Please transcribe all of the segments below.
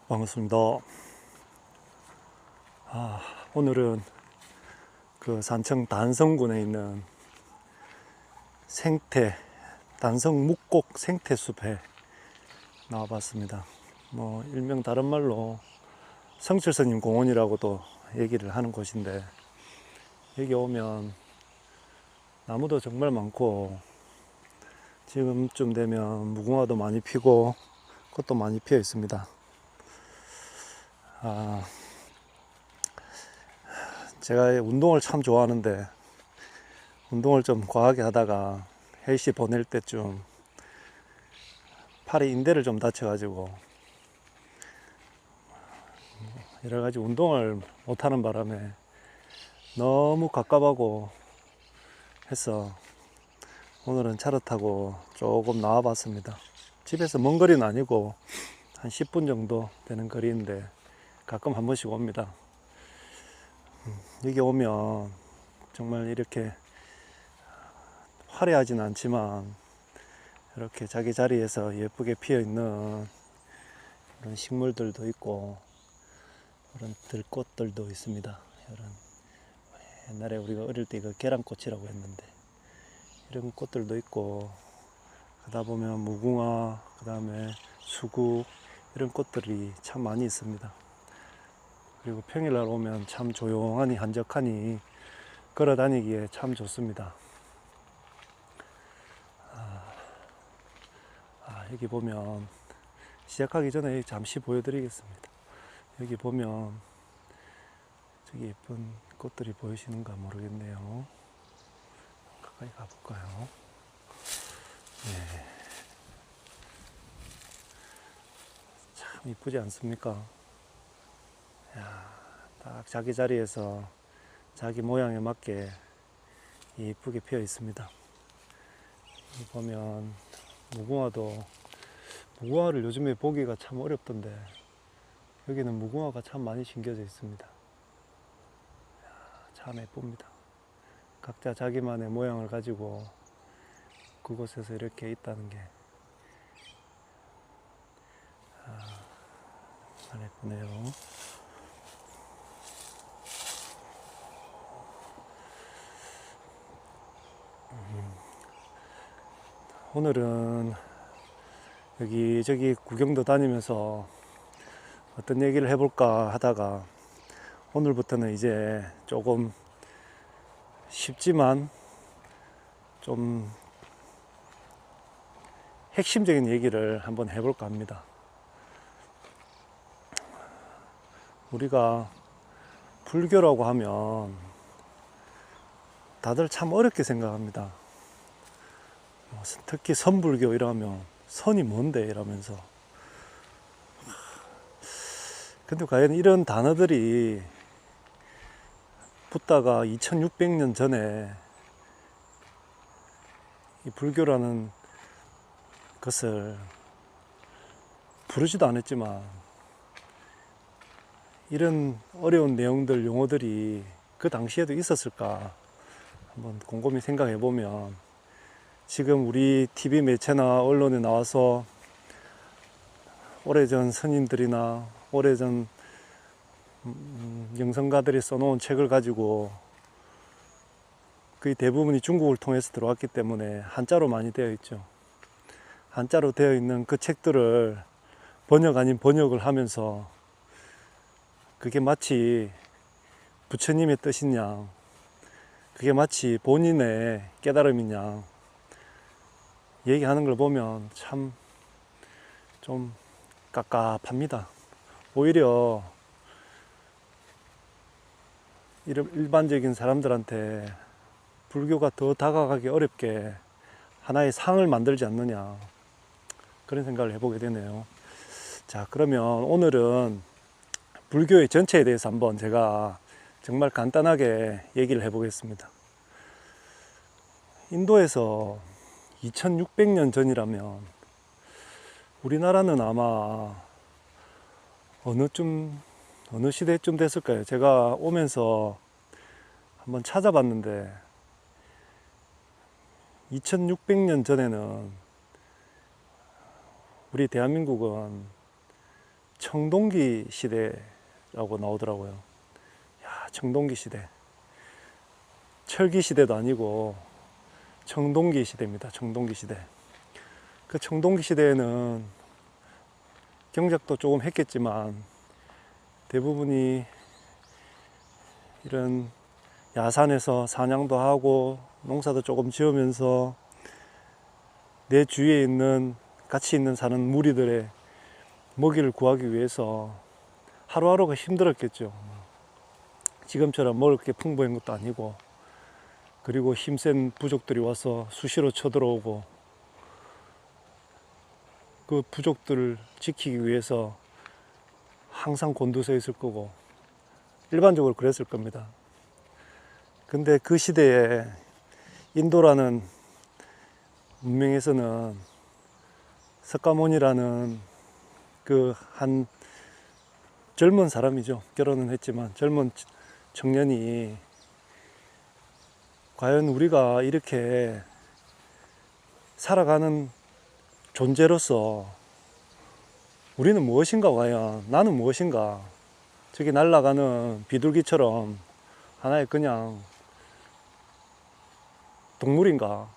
반갑습니다. 오늘은 그 산청 단성군에 있는 생태, 단성 묵곡 생태숲에 나와봤습니다. 일명 다른 말로 성철스님 공원이라고도 얘기를 하는 곳인데, 여기 오면 나무도 정말 많고, 지금쯤 되면 무궁화도 많이 피고, 꽃도 많이 피어 있습니다. 제가 운동을 참 좋아하는데, 운동을 좀 과하게 하다가 헬시 보낼 때쯤 팔에 인대를 좀 다쳐가지고 여러가지 운동을 못하는 바람에 너무 갑갑하고 해서 오늘은 차를 타고 조금 나와봤습니다. 집에서 먼 거리는 아니고 한 10분 정도 되는 거리인데 가끔 한 번씩 옵니다. 여기 오면 정말 이렇게 화려하진 않지만 이렇게 자기 자리에서 예쁘게 피어 있는 이런 식물들도 있고 그런 들꽃들도 있습니다. 이런 옛날에 우리가 어릴 때 이거 계란꽃이라고 했는데 이런 꽃들도 있고, 가다 보면 무궁화, 그 다음에 수국, 이런 꽃들이 참 많이 있습니다. 그리고 평일날 오면 참 조용하니 한적하니 걸어 다니기에 참 좋습니다. 여기 보면 시작하기 전에 잠시 보여드리겠습니다. 여기 보면 저기 예쁜 꽃들이 보이시는가 모르겠네요. 가까이 가볼까요? 네. 참 이쁘지 않습니까? 딱 자기 자리에서 자기 모양에 맞게 이쁘게 피어 있습니다. 여기 보면 무궁화를 요즘에 보기가 참 어렵던데 여기는 무궁화가 참 많이 심겨져 있습니다. 참 예쁩니다. 각자 자기만의 모양을 가지고 그곳에서 이렇게 있다는 게 참 예쁘네요. 오늘은 여기저기 구경도 다니면서 어떤 얘기를 해볼까 하다가 오늘부터는 이제 조금 쉽지만 좀 핵심적인 얘기를 한번 해볼까 합니다. 우리가 불교라고 하면 다들 참 어렵게 생각합니다. 특히 선불교 이러면 선이 뭔데 이러면서, 근데 과연 이런 단어들이 붓다가 2600년 전에 이 불교라는 것을 부르지도 않았지만 이런 어려운 내용들, 용어들이 그 당시에도 있었을까 한번 곰곰이 생각해 보면, 지금 우리 TV 매체나 언론에 나와서 오래전 스님들이나 오래전 영성가들이 써놓은 책을 가지고 거의 대부분이 중국을 통해서 들어왔기 때문에 한자로 많이 되어 있죠. 한자로 되어 있는 그 책들을 번역 아닌 번역을 하면서 그게 마치 부처님의 뜻이냐, 그게 마치 본인의 깨달음이냐 얘기하는 걸 보면 참 좀 깝깝합니다. 오히려 일반적인 사람들한테 불교가 더 다가가기 어렵게 하나의 상을 만들지 않느냐, 그런 생각을 해보게 되네요. 자, 그러면 오늘은 불교의 전체에 대해서 한번 제가 정말 간단하게 얘기를 해보겠습니다. 인도에서 2600년 전이라면 우리나라는 아마 어느 시대쯤 됐을까요? 제가 오면서 한번 찾아봤는데 2600년 전에는 우리 대한민국은 청동기 시대라고 나오더라고요. 야, 청동기 시대. 철기 시대도 아니고 청동기 시대입니다. 청동기 시대. 그 청동기 시대에는 경작도 조금 했겠지만 대부분이 이런 야산에서 사냥도 하고 농사도 조금 지으면서 내 주위에 있는 같이 있는 사는 무리들의 먹이를 구하기 위해서 하루하루가 힘들었겠죠. 지금처럼 먹을 게 풍부한 것도 아니고, 그리고 힘센 부족들이 와서 수시로 쳐들어오고, 그 부족들을 지키기 위해서 항상 곤두서 있을 거고, 일반적으로 그랬을 겁니다. 근데 그 시대에 인도라는 문명에서는 석가모니라는 그 한 젊은 사람이죠. 결혼은 했지만 젊은 청년이 과연 우리가 이렇게 살아가는 존재로서 우리는 무엇인가, 과연 나는 무엇인가, 저기 날아가는 비둘기처럼 하나의 그냥 동물인가,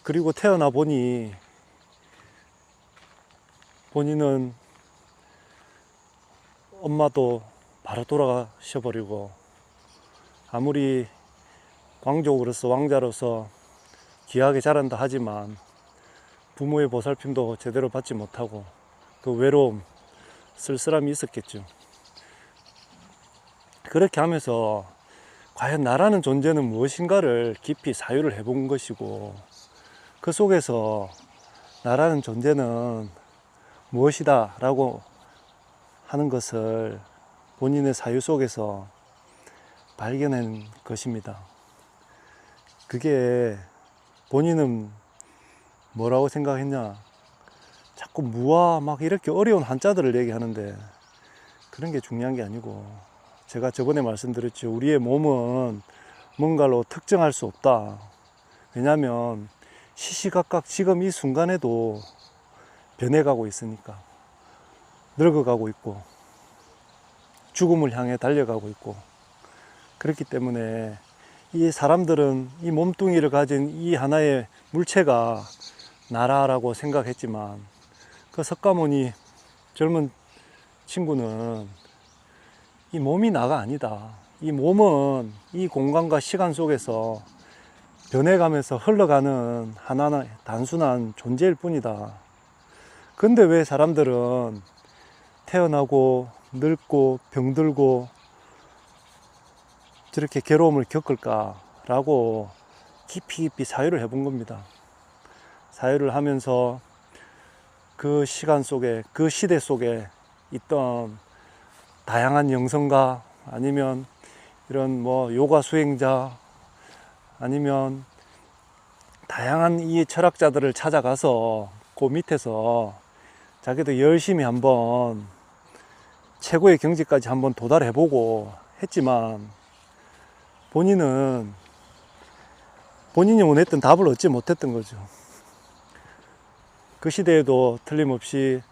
그리고 태어나 보니 본인은 엄마도 바로 돌아가셔버리고, 아무리 왕족으로서 왕자로서 귀하게 자란다 하지만 부모의 보살핌도 제대로 받지 못하고 그 외로움, 쓸쓸함이 있었겠죠. 그렇게 하면서 과연 나라는 존재는 무엇인가를 깊이 사유를 해본 것이고, 그 속에서 나라는 존재는 무엇이다 라고 하는 것을 본인의 사유 속에서 발견한 것입니다. 그게 본인은 뭐라고 생각했냐, 자꾸 무와 막 이렇게 어려운 한자들을 얘기하는데 그런 게 중요한 게 아니고, 제가 저번에 말씀드렸죠. 우리의 몸은 뭔가로 특정할 수 없다. 왜냐하면 시시각각 지금 이 순간에도 변해가고 있으니까, 늙어가고 있고 죽음을 향해 달려가고 있고, 그렇기 때문에 이 사람들은 이 몸뚱이를 가진 이 하나의 물체가 나라라고 생각했지만, 그 석가모니 젊은 친구는 이 몸이 나가 아니다. 이 몸은 이 공간과 시간 속에서 변해가면서 흘러가는 하나의 단순한 존재일 뿐이다. 근데 왜 사람들은 태어나고 늙고 병들고 저렇게 괴로움을 겪을까 라고 깊이 사유를 해본 겁니다. 사유를 하면서 그 시간 속에, 그 시대 속에 있던 다양한 영성가, 아니면 이런 뭐 요가 수행자, 아니면 다양한 이 철학자들을 찾아가서 그 밑에서 자기도 열심히 한번 최고의 경지까지 한번 도달해보고 했지만, 본인은 본인이 원했던 답을 얻지 못했던 거죠. 그 시대에도 틀림없이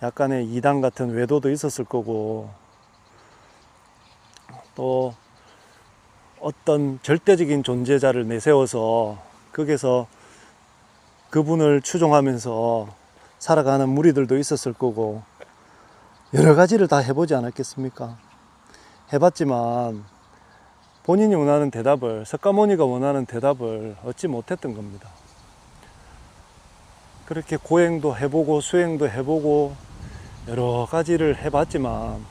약간의 이단 같은 외도도 있었을 거고, 또 어떤 절대적인 존재자를 내세워서 거기서 그분을 추종하면서 살아가는 무리들도 있었을 거고, 여러 가지를 다 해보지 않았겠습니까? 해봤지만 본인이 원하는 대답을, 석가모니가 원하는 대답을 얻지 못했던 겁니다. 그렇게 고행도 해보고 수행도 해보고 여러 가지를 해봤지만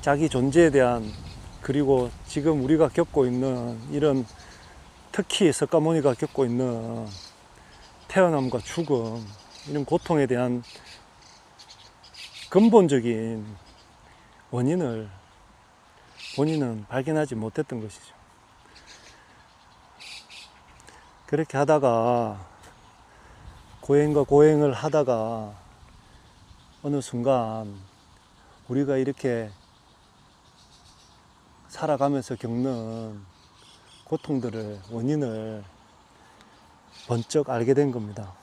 자기 존재에 대한, 그리고 지금 우리가 겪고 있는 이런, 특히 석가모니가 겪고 있는 태어남과 죽음, 이런 고통에 대한 근본적인 원인을 본인은 발견하지 못했던 것이죠. 그렇게 하다가 고행과 고행을 하다가 어느 순간 우리가 이렇게 살아가면서 겪는 고통들을, 원인을 번쩍 알게 된 겁니다.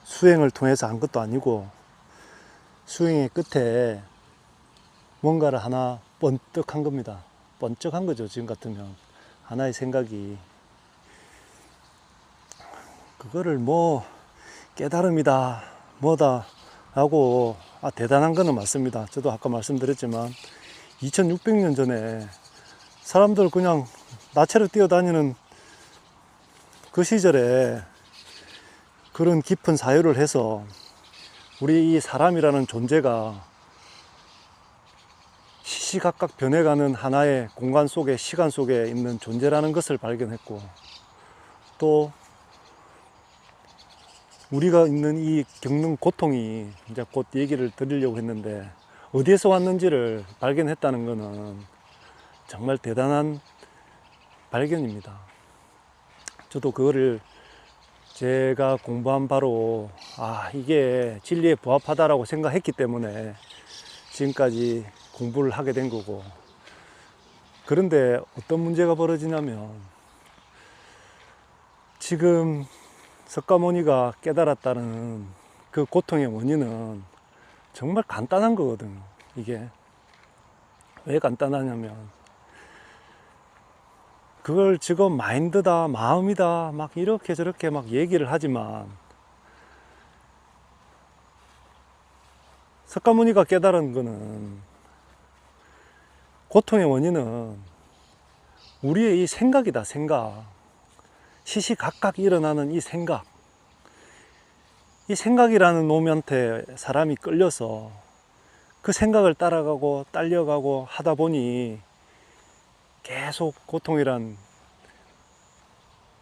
수행을 통해서 한 것도 아니고 수행의 끝에 뭔가를 하나 번뜩한 겁니다. 번쩍한 거죠. 지금 같으면 하나의 생각이, 그거를 뭐 깨달음이다 뭐다 라고 대단한 거는 맞습니다. 저도 아까 말씀드렸지만 2600년 전에 사람들 그냥 나체로 뛰어다니는 그 시절에 그런 깊은 사유를 해서 우리 이 사람이라는 존재가 시시각각 변해가는 하나의 공간 속에, 시간 속에 있는 존재라는 것을 발견했고, 또 우리가 있는 이 겪는 고통이, 이제 곧 얘기를 드리려고 했는데, 어디에서 왔는지를 발견했다는 것은 정말 대단한 발견입니다. 저도 그거를 제가 공부한 바로 이게 진리에 부합하다라고 생각했기 때문에 지금까지 공부를 하게 된 거고, 그런데 어떤 문제가 벌어지냐면, 지금 석가모니가 깨달았다는 그 고통의 원인은 정말 간단한 거거든요. 이게 왜 간단하냐면, 그걸 지금 마인드다, 마음이다 막 이렇게 저렇게 막 얘기를 하지만, 석가모니가 깨달은 거는, 고통의 원인은 우리의 이 생각이다. 생각, 시시각각 일어나는 이 생각, 이 생각이라는 놈한테 사람이 끌려서 그 생각을 따라가고 딸려가고 하다 보니 계속 고통이란,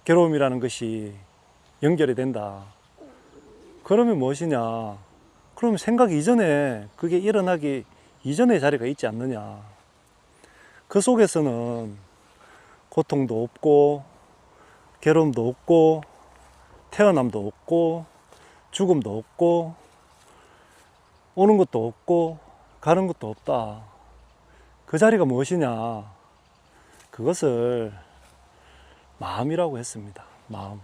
괴로움이라는 것이 연결이 된다. 그러면 무엇이냐? 그러면 생각 이전에, 그게 일어나기 이전의 자리가 있지 않느냐? 그 속에서는 고통도 없고 괴로움도 없고 태어남도 없고 죽음도 없고 오는 것도 없고 가는 것도 없다. 그 자리가 무엇이냐? 그것을 마음이라고 했습니다. 마음.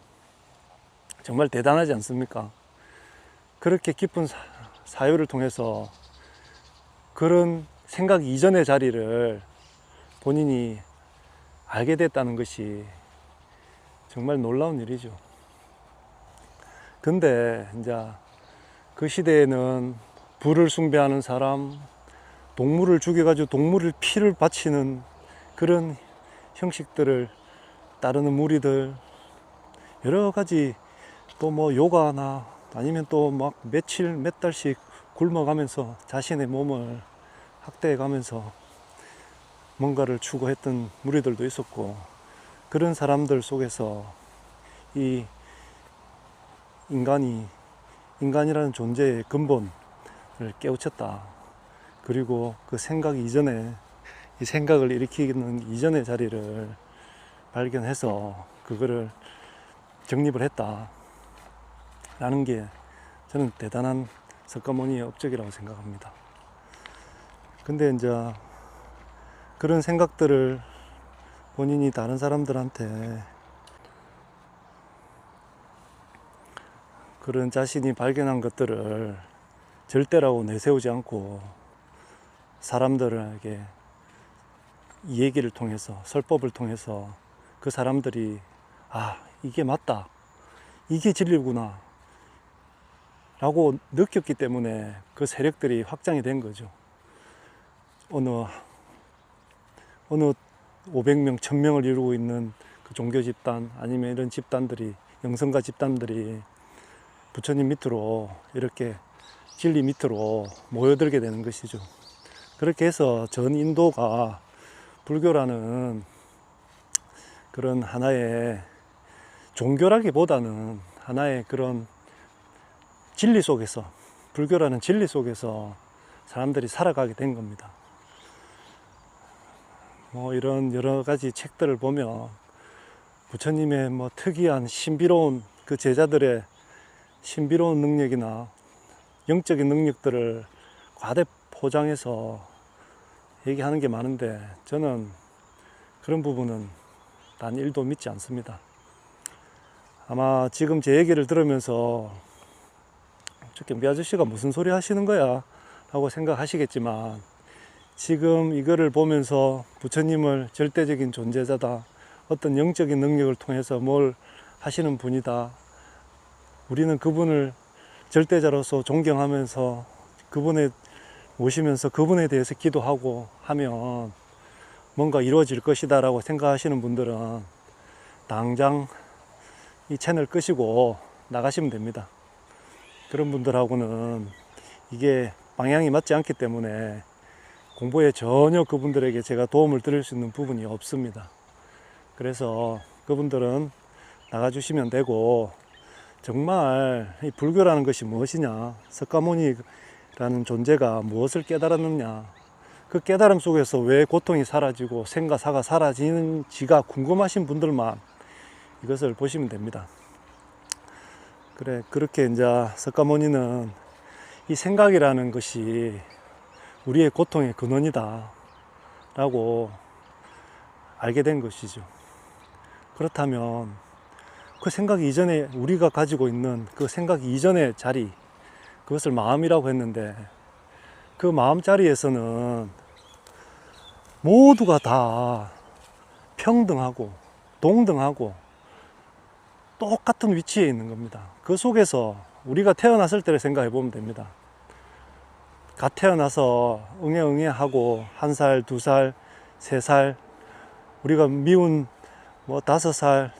정말 대단하지 않습니까? 그렇게 깊은 사유를 통해서 그런 생각 이전의 자리를 본인이 알게 됐다는 것이 정말 놀라운 일이죠. 근데 이제 그 시대에는 불을 숭배하는 사람, 동물을 죽여가지고 동물을 피를 바치는 그런 형식들을 따르는 무리들, 여러 가지, 또 뭐 요가나 아니면 또 막 며칠 몇 달씩 굶어가면서 자신의 몸을 학대해가면서 뭔가를 추구했던 무리들도 있었고, 그런 사람들 속에서 이 인간이라는 존재의 근본을 깨우쳤다. 그리고 그 생각 이전에, 이 생각을 일으키는 이전의 자리를 발견해서 그거를 정립을 했다 라는 게 저는 대단한 석가모니의 업적이라고 생각합니다. 근데 이제 그런 생각들을 본인이 다른 사람들한테, 그런 자신이 발견한 것들을 절대라고 내세우지 않고 사람들에게 이 얘기를 통해서, 설법을 통해서 그 사람들이 이게 맞다, 이게 진리구나 라고 느꼈기 때문에 그 세력들이 확장이 된 거죠. 어느 500명, 1000명을 이루고 있는 그 종교 집단, 아니면 이런 집단들이, 영성가 집단들이 부처님 밑으로, 이렇게 진리 밑으로 모여들게 되는 것이죠. 그렇게 해서 전 인도가 불교라는 그런 하나의 종교라기보다는 하나의 그런 진리 속에서, 불교라는 진리 속에서 사람들이 살아가게 된 겁니다. 뭐 이런 여러 가지 책들을 보면 부처님의 뭐 특이한 신비로운, 그 제자들의 신비로운 능력이나 영적인 능력들을 과대 포장해서 얘기하는 게 많은데, 저는 그런 부분은 단 1도 믿지 않습니다. 아마 지금 제 얘기를 들으면서 저 경비 아저씨가 무슨 소리 하시는 거야 라고 생각하시겠지만, 지금 이거를 보면서 부처님을 절대적인 존재자다, 어떤 영적인 능력을 통해서 뭘 하시는 분이다, 우리는 그분을 절대자로서 존경하면서 그분에 모시면서 그분에 대해서 기도하고 하면 뭔가 이루어질 것이다 라고 생각하시는 분들은 당장 이 채널 끄시고 나가시면 됩니다. 그런 분들하고는 이게 방향이 맞지 않기 때문에 공부에 전혀 그분들에게 제가 도움을 드릴 수 있는 부분이 없습니다. 그래서 그분들은 나가주시면 되고, 정말 이 불교라는 것이 무엇이냐, 석가모니라는 존재가 무엇을 깨달았느냐, 그 깨달음 속에서 왜 고통이 사라지고 생과 사가 사라지는지가 궁금하신 분들만 이것을 보시면 됩니다. 그렇게 이제 석가모니는 이 생각이라는 것이 우리의 고통의 근원이다 라고 알게 된 것이죠. 그렇다면 그 생각 이전에 우리가 가지고 있는 그 생각 이전의 자리, 그것을 마음이라고 했는데, 그 마음 자리에서는 모두가 다 평등하고 동등하고 똑같은 위치에 있는 겁니다. 그 속에서 우리가 태어났을 때를 생각해 보면 됩니다. 갓 태어나서 응애응애하고 1살, 2살, 3살, 우리가 미운 5살,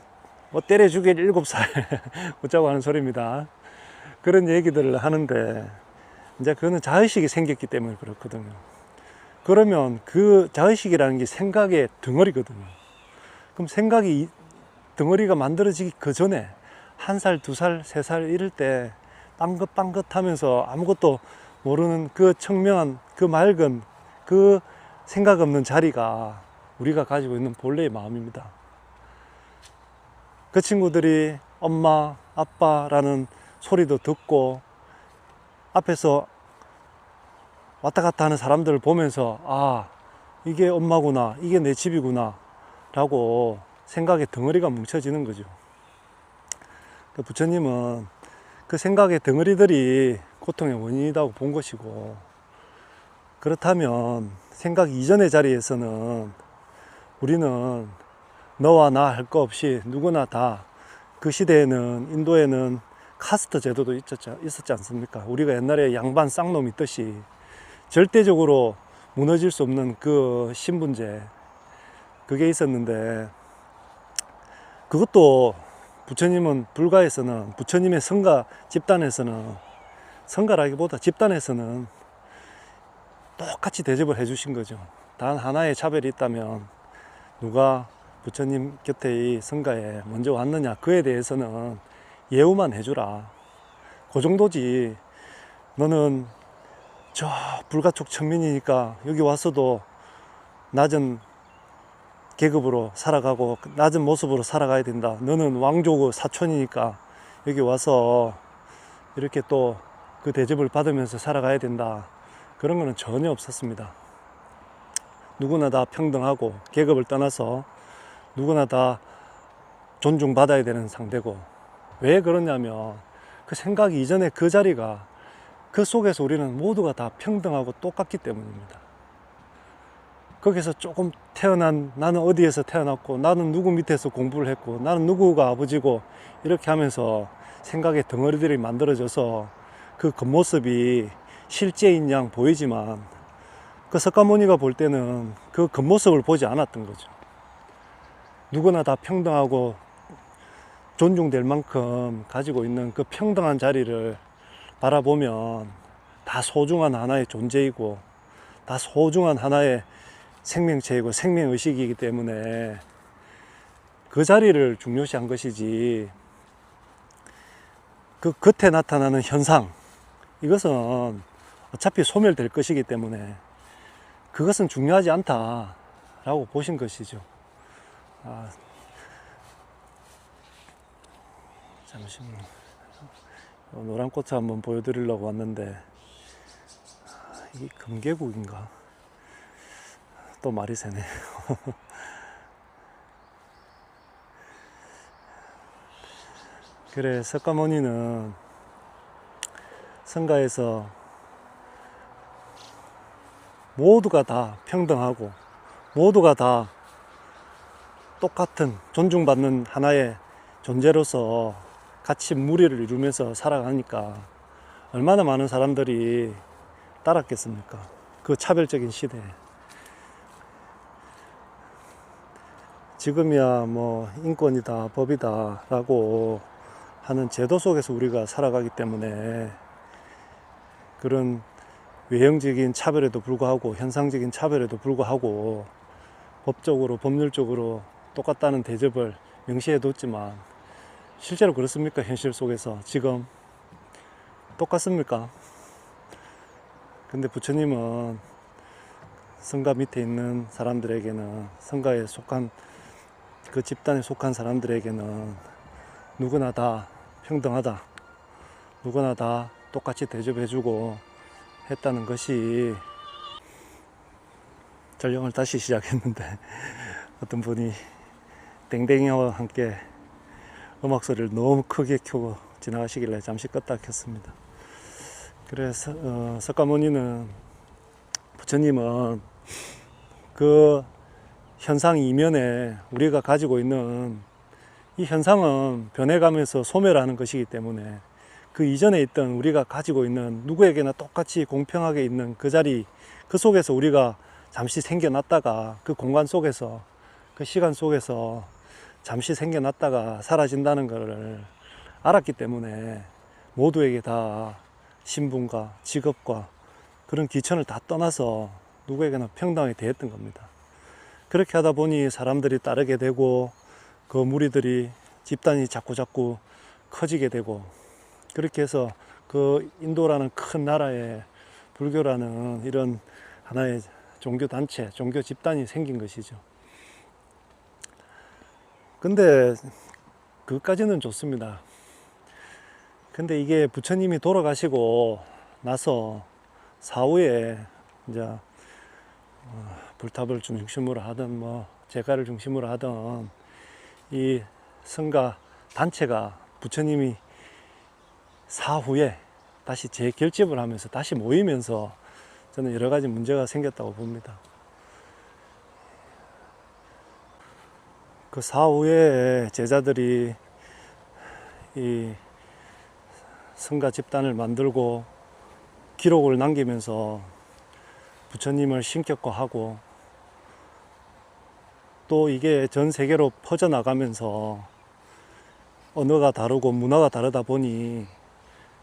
때려 죽일 7살 웃자고 하는 소리입니다. 그런 얘기들을 하는데, 이제 그거는 자의식이 생겼기 때문에 그렇거든요. 그러면 그 자의식이라는 게 생각의 덩어리거든요. 그럼 생각이 덩어리가 만들어지기 그 전에 1살, 2살, 3살 이럴 때 빵긋빵긋 하면서 아무것도 모르는 그 청명한, 그 맑은, 그 생각 없는 자리가 우리가 가지고 있는 본래의 마음입니다. 그 친구들이 엄마, 아빠라는 소리도 듣고 앞에서 왔다 갔다 하는 사람들을 보면서, 아, 이게 엄마구나, 이게 내 집이구나 라고 생각의 덩어리가 뭉쳐지는 거죠. 부처님은 그 생각의 덩어리들이 고통의 원인이라고 본 것이고, 그렇다면 생각 이전의 자리에서는 우리는 너와 나 할 거 없이 누구나 다, 그 시대에는 인도에는 카스트 제도도 있었지 않습니까? 우리가 옛날에 양반 쌍놈 있듯이 절대적으로 무너질 수 없는 그 신분제, 그게 있었는데, 그것도 부처님은 불가에서는, 부처님의 성가 집단에서는, 성가라기보다 집단에서는 똑같이 대접을 해 주신 거죠. 단 하나의 차별이 있다면, 누가 부처님 곁에 이 성가에 먼저 왔느냐, 그에 대해서는 예우만 해주라, 그 정도지. 너는 저 불가촉 천민이니까 여기 와서도 낮은 계급으로 살아가고 낮은 모습으로 살아가야 된다. 너는 왕족 사촌이니까 여기 와서 이렇게 또 그 대접을 받으면서 살아가야 된다. 그런 거는 전혀 없었습니다. 누구나 다 평등하고 계급을 떠나서 누구나 다 존중받아야 되는 상대고, 왜 그러냐면 그 생각 이전에 그 자리가, 그 속에서 우리는 모두가 다 평등하고 똑같기 때문입니다. 거기서 조금 태어난, 나는 어디에서 태어났고, 나는 누구 밑에서 공부를 했고, 나는 누구가 아버지고, 이렇게 하면서 생각의 덩어리들이 만들어져서 그 겉모습이 실제인 양 보이지만, 그 석가모니가 볼 때는 그 겉모습을 보지 않았던 거죠. 누구나 다 평등하고 존중될 만큼 가지고 있는 그 평등한 자리를 바라보면 다 소중한 하나의 존재이고, 다 소중한 하나의 생명체이고 생명의식이기 때문에 그 자리를 중요시한 것이지, 그 겉에 나타나는 현상, 이것은 어차피 소멸될 것이기 때문에 그것은 중요하지 않다라고 보신 것이죠. 잠시만요. 노란 꽃을 한번 보여드리려고 왔는데, 이게 금계국인가? 또 말이 새네. 그래, 석가모니는 성가에서 모두가 다 평등하고 모두가 다 똑같은 존중받는 하나의 존재로서 같이 무리를 이루면서 살아가니까 얼마나 많은 사람들이 따랐겠습니까? 그 차별적인 시대에. 지금이야 뭐 인권이다, 법이다 라고 하는 제도 속에서 우리가 살아가기 때문에 그런 외형적인 차별에도 불구하고 현상적인 차별에도 불구하고 법적으로 법률적으로 똑같다는 대접을 명시해 뒀지만 실제로 그렇습니까? 현실 속에서 지금 똑같습니까? 근데 부처님은 성가 밑에 있는 사람들에게는, 성가에 속한 그 집단에 속한 사람들에게는 누구나 다 평등하다, 누구나 다 똑같이 대접해주고 했다는 것이, 전령을 다시 시작했는데 어떤 분이 땡땡이와 함께 음악 소리를 너무 크게 켜고 지나가시길래 잠시 껐다 켰습니다. 그래서 석가모니는, 부처님은 그 현상 이면에 우리가 가지고 있는 이 현상은 변해가면서 소멸하는 것이기 때문에 그 이전에 있던 우리가 가지고 있는 누구에게나 똑같이 공평하게 있는 그 자리, 그 속에서 우리가 잠시 생겨났다가 그 공간 속에서, 그 시간 속에서 잠시 생겨났다가 사라진다는 것을 알았기 때문에 모두에게 다 신분과 직업과 그런 귀천을 다 떠나서 누구에게나 평등하게 대했던 겁니다. 그렇게 하다 보니 사람들이 따르게 되고 그 무리들이, 집단이 자꾸 커지게 되고, 그렇게 해서 그 인도라는 큰 나라에 불교라는 이런 하나의 종교 단체, 종교 집단이 생긴 것이죠. 근데 그것까지는 좋습니다. 근데 이게 부처님이 돌아가시고 나서 사후에 이제 불탑을 중심으로 하든 뭐 제가를 중심으로 하든 이 성가 단체가 부처님이 사후에 다시 재결집을 하면서 다시 모이면서 저는 여러 가지 문제가 생겼다고 봅니다. 그 사후에 제자들이 이 성가 집단을 만들고 기록을 남기면서 부처님을 신격화하고 또 이게 전 세계로 퍼져나가면서 언어가 다르고 문화가 다르다 보니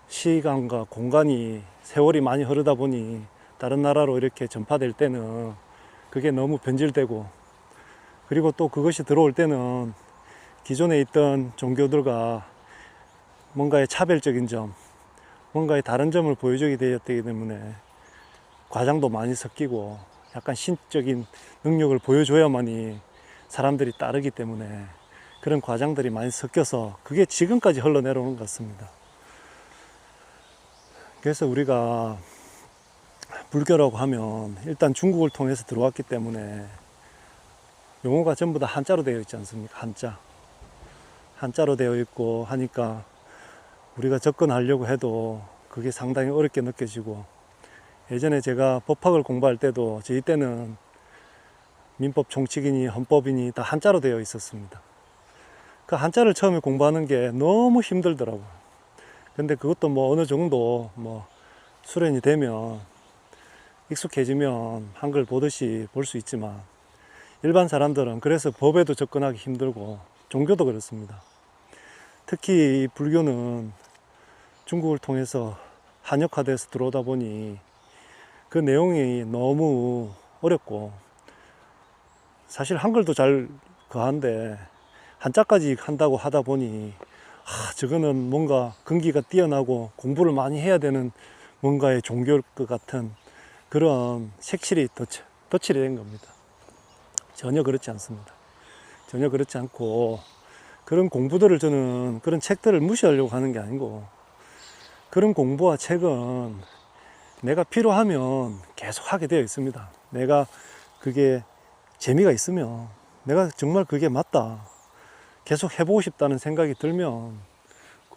시간과 공간이, 세월이 많이 흐르다 보니 다른 나라로 이렇게 전파될 때는 그게 너무 변질되고, 그리고 또 그것이 들어올 때는 기존에 있던 종교들과 뭔가의 차별적인 점, 뭔가의 다른 점을 보여주게 되었기 때문에 과장도 많이 섞이고 약간 신적인 능력을 보여줘야만이 사람들이 따르기 때문에 그런 과장들이 많이 섞여서 그게 지금까지 흘러내려오는 것 같습니다. 그래서 우리가 불교라고 하면 일단 중국을 통해서 들어왔기 때문에 용어가 전부 다 한자로 되어 있지 않습니까? 한자로 되어 있고 하니까 우리가 접근하려고 해도 그게 상당히 어렵게 느껴지고, 예전에 제가 법학을 공부할 때도 저희 때는 민법 총칙이니 헌법이니 다 한자로 되어 있었습니다. 그 한자를 처음에 공부하는 게 너무 힘들더라고요. 근데 그것도 뭐 어느 정도 뭐 수련이 되면, 익숙해지면 한글 보듯이 볼 수 있지만 일반 사람들은 그래서 법에도 접근하기 힘들고 종교도 그렇습니다. 특히 불교는 중국을 통해서 한역화돼서 들어오다 보니 그 내용이 너무 어렵고, 사실 한글도 잘 거한데 한자까지 한다고 하다 보니 저거는 뭔가 근기가 뛰어나고 공부를 많이 해야 되는 뭔가의 종교일 것 같은 그런 색칠이 덧칠이 된 겁니다. 전혀 그렇지 않습니다. 전혀 그렇지 않고, 그런 공부들을, 저는 그런 책들을 무시하려고 하는 게 아니고, 그런 공부와 책은 내가 필요하면 계속 하게 되어 있습니다. 내가 그게 재미가 있으면, 내가 정말 그게 맞다, 계속 해보고 싶다는 생각이 들면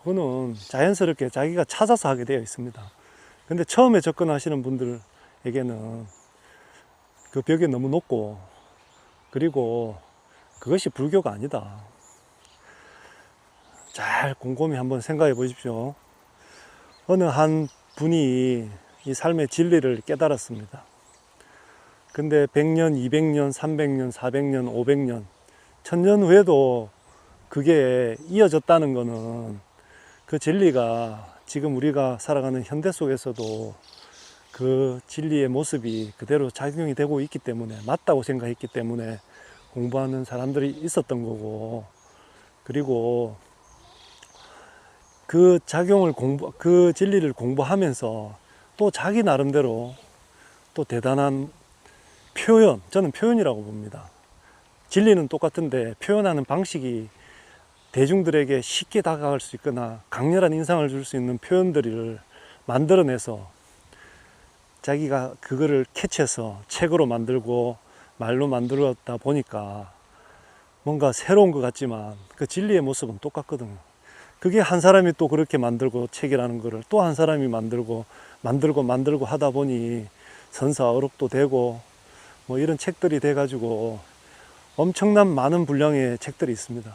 그거는 자연스럽게 자기가 찾아서 하게 되어 있습니다. 근데 처음에 접근하시는 분들에게는 그 벽이 너무 높고, 그리고 그것이 불교가 아니다. 잘 곰곰이 한번 생각해 보십시오. 어느 한 분이 이 삶의 진리를 깨달았습니다. 근데 100년, 200년, 300년, 400년, 500년, 1000년 후에도 그게 이어졌다는 것은 그 진리가 지금 우리가 살아가는 현대 속에서도 그 진리의 모습이 그대로 작용이 되고 있기 때문에, 맞다고 생각했기 때문에 공부하는 사람들이 있었던 거고, 그리고 그 그 진리를 공부하면서 또 자기 나름대로 또 대단한 표현, 저는 표현이라고 봅니다. 진리는 똑같은데 표현하는 방식이 대중들에게 쉽게 다가갈 수 있거나 강렬한 인상을 줄 수 있는 표현들을 만들어내서 자기가 그거를 캐치해서 책으로 만들고 말로 만들었다 보니까 뭔가 새로운 것 같지만 그 진리의 모습은 똑같거든요. 그게 한 사람이 또 그렇게 만들고 책이라는 거를 또 한 사람이 만들고 하다 보니 선사어록도 되고 뭐 이런 책들이 돼 가지고 엄청난 많은 분량의 책들이 있습니다.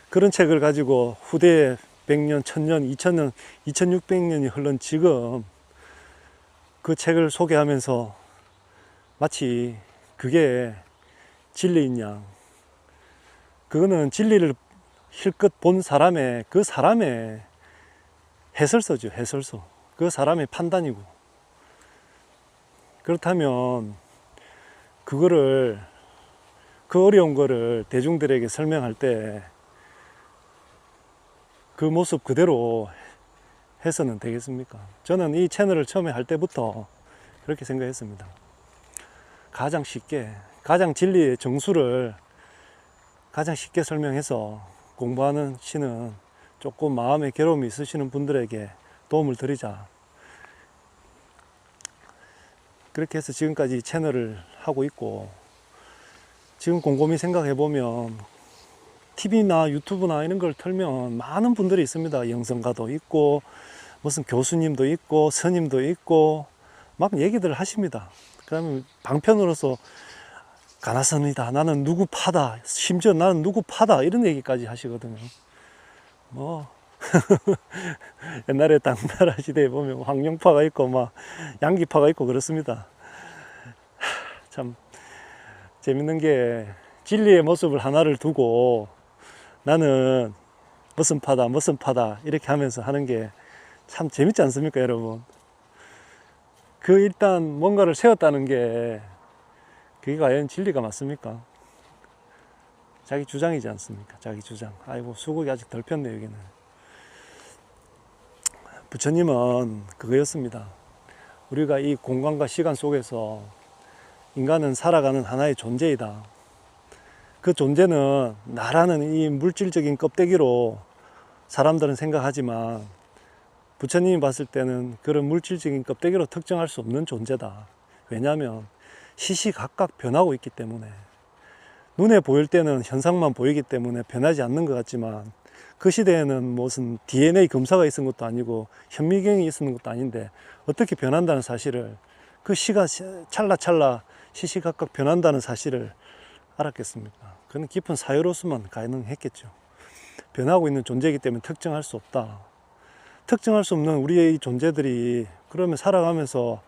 그런 책을 가지고 후대에 100년, 1000년, 2000년, 2600년이 흘른 지금 그 책을 소개하면서 마치 그게 진리인 양, 그거는 진리를 실컷 본 사람의, 그 사람의 해설서죠. 해설서. 그 사람의 판단이고. 그렇다면 그거를, 그 어려운 거를 대중들에게 설명할 때 그 모습 그대로 해서는 되겠습니까? 저는 이 채널을 처음에 할 때부터 그렇게 생각했습니다. 가장 쉽게, 가장 진리의 정수를 가장 쉽게 설명해서 공부하는 시는 조금 마음의 괴로움이 있으시는 분들에게 도움을 드리자. 그렇게 해서 지금까지 채널을 하고 있고, 지금 곰곰이 생각해 보면 TV나 유튜브나 이런 걸 틀면 많은 분들이 있습니다. 영성가도 있고 무슨 교수님도 있고 스님도 있고 막 얘기들 하십니다. 그러면 방편으로서 가나선이다, 나는 누구 파다, 심지어 나는 누구 파다, 이런 얘기까지 하시거든요. 뭐 옛날에 당나라 시대에 보면 황룡파가 있고 막 양기파가 있고 그렇습니다. 참 재밌는 게 진리의 모습을 하나를 두고 나는 무슨 파다 이렇게 하면서 하는 게 참 재밌지 않습니까, 여러분? 그 일단 뭔가를 세웠다는 게 그게 과연 진리가 맞습니까? 자기 주장이지 않습니까? 자기 주장. 아이고, 수국이 아직 덜 폈네, 여기는. 부처님은 그거였습니다. 우리가 이 공간과 시간 속에서 인간은 살아가는 하나의 존재이다. 그 존재는 나라는 이 물질적인 껍데기로 사람들은 생각하지만 부처님이 봤을 때는 그런 물질적인 껍데기로 특정할 수 없는 존재다. 왜냐하면 시시각각 변하고 있기 때문에, 눈에 보일 때는 현상만 보이기 때문에 변하지 않는 것 같지만 그 시대에는 무슨 DNA 검사가 있은 것도 아니고 현미경이 있는 것도 아닌데 어떻게 변한다는 사실을, 그 시간 찰나찰나 시시각각 변한다는 사실을 알았겠습니까? 그건 깊은 사유로서만 가능했겠죠. 변하고 있는 존재이기 때문에 특정할 수 없다. 특정할 수 없는 우리의 존재들이 그러면 살아가면서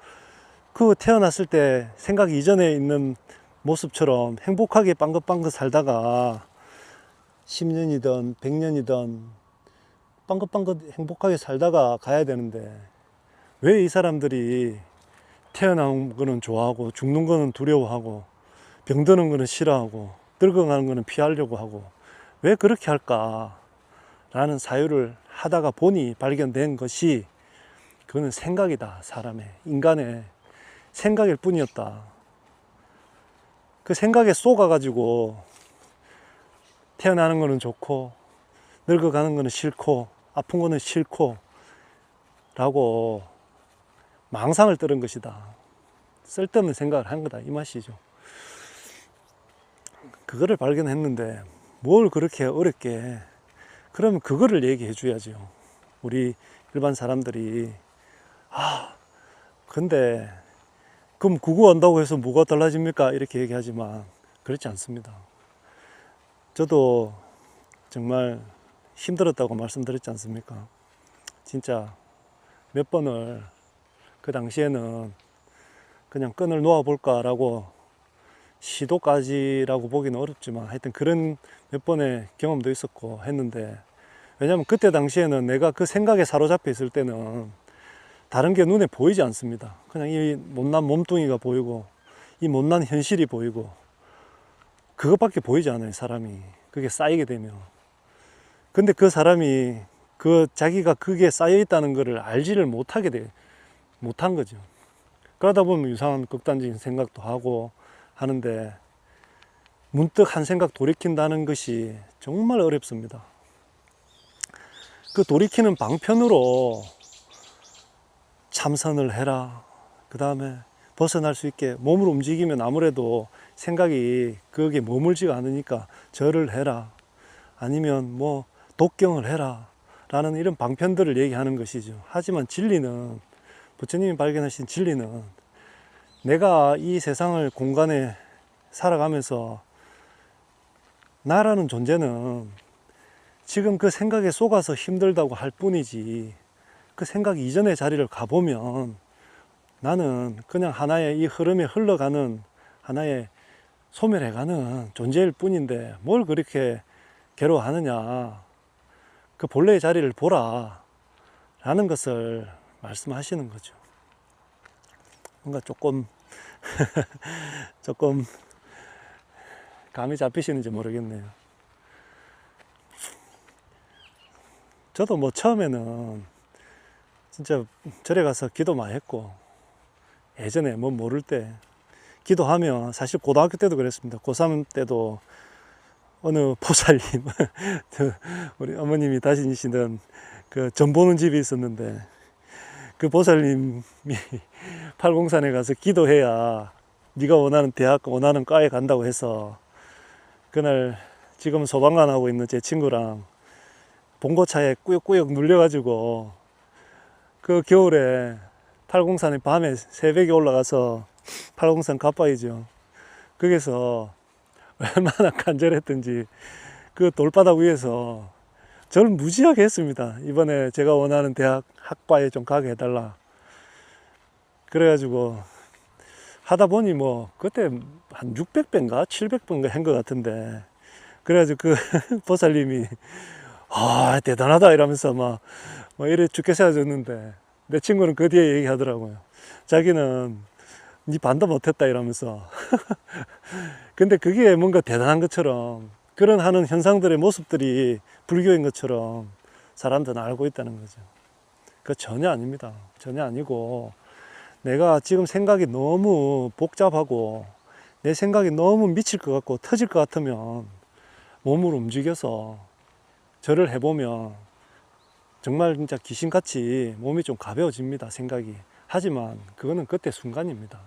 그 태어났을 때 생각 이전에 있는 모습처럼 행복하게 빵긋빵긋 살다가 10년이든 100년이든 빵긋빵긋 행복하게 살다가 가야 되는데 왜 이 사람들이 태어난 거는 좋아하고 죽는 거는 두려워하고 병드는 거는 싫어하고 늙어가는 거는 피하려고 하고 왜 그렇게 할까? 라는 사유를 하다가 보니 발견된 것이, 그거는 생각이다. 사람의, 인간의 생각일 뿐이었다. 그 생각에 쏘가가지고 태어나는 거는 좋고 늙어가는 거는 싫고 아픈 거는 싫고 라고 망상을 떨은 것이다. 쓸데없는 생각을 한 거다, 이 맛이죠. 그거를 발견했는데 뭘 그렇게 어렵게 그러면 그거를 얘기해 줘야죠. 우리 일반 사람들이 근데 그럼 그거 한다고 해서 뭐가 달라집니까? 이렇게 얘기하지만 그렇지 않습니다. 저도 정말 힘들었다고 말씀드렸지 않습니까? 진짜 몇 번을 그 당시에는 그냥 끈을 놓아볼까 라고 시도까지라고 보기는 어렵지만 하여튼 그런 몇 번의 경험도 있었고 했는데, 왜냐면 그때 당시에는 내가 그 생각에 사로잡혀 있을 때는 다른 게 눈에 보이지 않습니다. 그냥 이 못난 몸뚱이가 보이고 이 못난 현실이 보이고 그것밖에 보이지 않아요, 사람이. 그게 쌓이게 되면. 근데 그 사람이 자기가 그게 쌓여 있다는 것을 알지를 못한 거죠. 그러다 보면 이상한 극단적인 생각도 하고 하는데, 문득 한 생각 돌이킨다는 것이 정말 어렵습니다. 그 돌이키는 방편으로 참선을 해라, 그 다음에 벗어날 수 있게 몸을 움직이면 아무래도 생각이 거기에 머물지가 않으니까 절을 해라, 아니면 뭐 독경을 해라 라는 이런 방편들을 얘기하는 것이죠. 하지만 진리는, 부처님이 발견하신 진리는, 내가 이 세상을 공간에 살아가면서 나라는 존재는 지금 그 생각에 속아서 힘들다고 할 뿐이지, 그 생각 이전의 자리를 가보면 나는 그냥 하나의 이 흐름에 흘러가는 하나의 소멸해가는 존재일 뿐인데 뭘 그렇게 괴로워하느냐, 그 본래의 자리를 보라 라는 것을 말씀하시는 거죠. 뭔가 조금 조금 감이 잡히시는지 모르겠네요. 저도 뭐 처음에는 진짜 절에 가서 기도 많이 했고, 예전에 뭐 모를 때 기도하면, 사실 고등학교 때도 그랬습니다. 고3 때도 어느 보살님 우리 어머님이 다니시던 그 점 보는 집이 있었는데, 그 보살님이 팔공산에 가서 기도해야 네가 원하는 대학, 원하는 과에 간다고 해서, 그날 지금 소방관 하고 있는 제 친구랑 봉고차에 꾸역꾸역 눌려가지고 그 겨울에 팔공산에 밤에 새벽에 올라가서, 팔공산 가빠이죠. 거기서 얼마나 간절했던지 그 돌바닥 위에서 저를 무지하게 했습니다. 이번에 제가 원하는 대학 학과에 좀 가게 해달라. 그래가지고 하다 보니 뭐 그때 한 600배인가 700배인가 한 것 같은데, 그래가지고 그 보살님이 대단하다 이러면서 막 이래 죽게 세워줬는데, 내 친구는 그 뒤에 얘기하더라고요. 자기는 니 반도 못했다 이러면서 근데 그게 뭔가 대단한 것처럼, 그런 하는 현상들의 모습들이 불교인 것처럼 사람들은 알고 있다는 거죠. 그거 전혀 아닙니다. 전혀 아니고, 내가 지금 생각이 너무 복잡하고 내 생각이 너무 미칠 것 같고 터질 것 같으면 몸을 움직여서 절을 해보면 정말 진짜 귀신같이 몸이 좀 가벼워집니다, 생각이. 하지만 그거는 그때 순간입니다.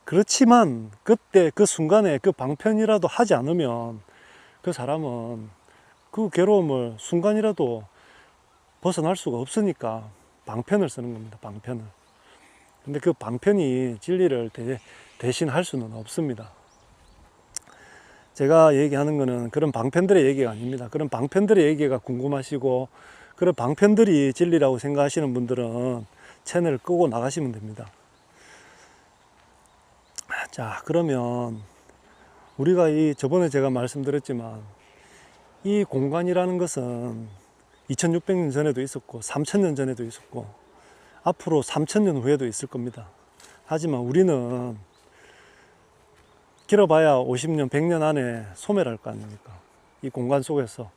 그렇지만 그때 그 순간에 그 방편이라도 하지 않으면 그 사람은 그 괴로움을 순간이라도 벗어날 수가 없으니까 방편을 쓰는 겁니다, 방편을. 근데 그 방편이 진리를 대신할 수는 없습니다. 제가 얘기하는 거는 그런 방편들의 얘기가 아닙니다. 그런 방편들의 얘기가 궁금하시고 그런 방편들이 진리라고 생각하시는 분들은 채널을 끄고 나가시면 됩니다. 자, 그러면 우리가 저번에 제가 말씀드렸지만 이 공간이라는 것은 2600년 전에도 있었고 3000년 전에도 있었고 앞으로 3000년 후에도 있을 겁니다. 하지만 우리는 길어봐야 50년, 100년 안에 소멸할 거 아닙니까? 이 공간 속에서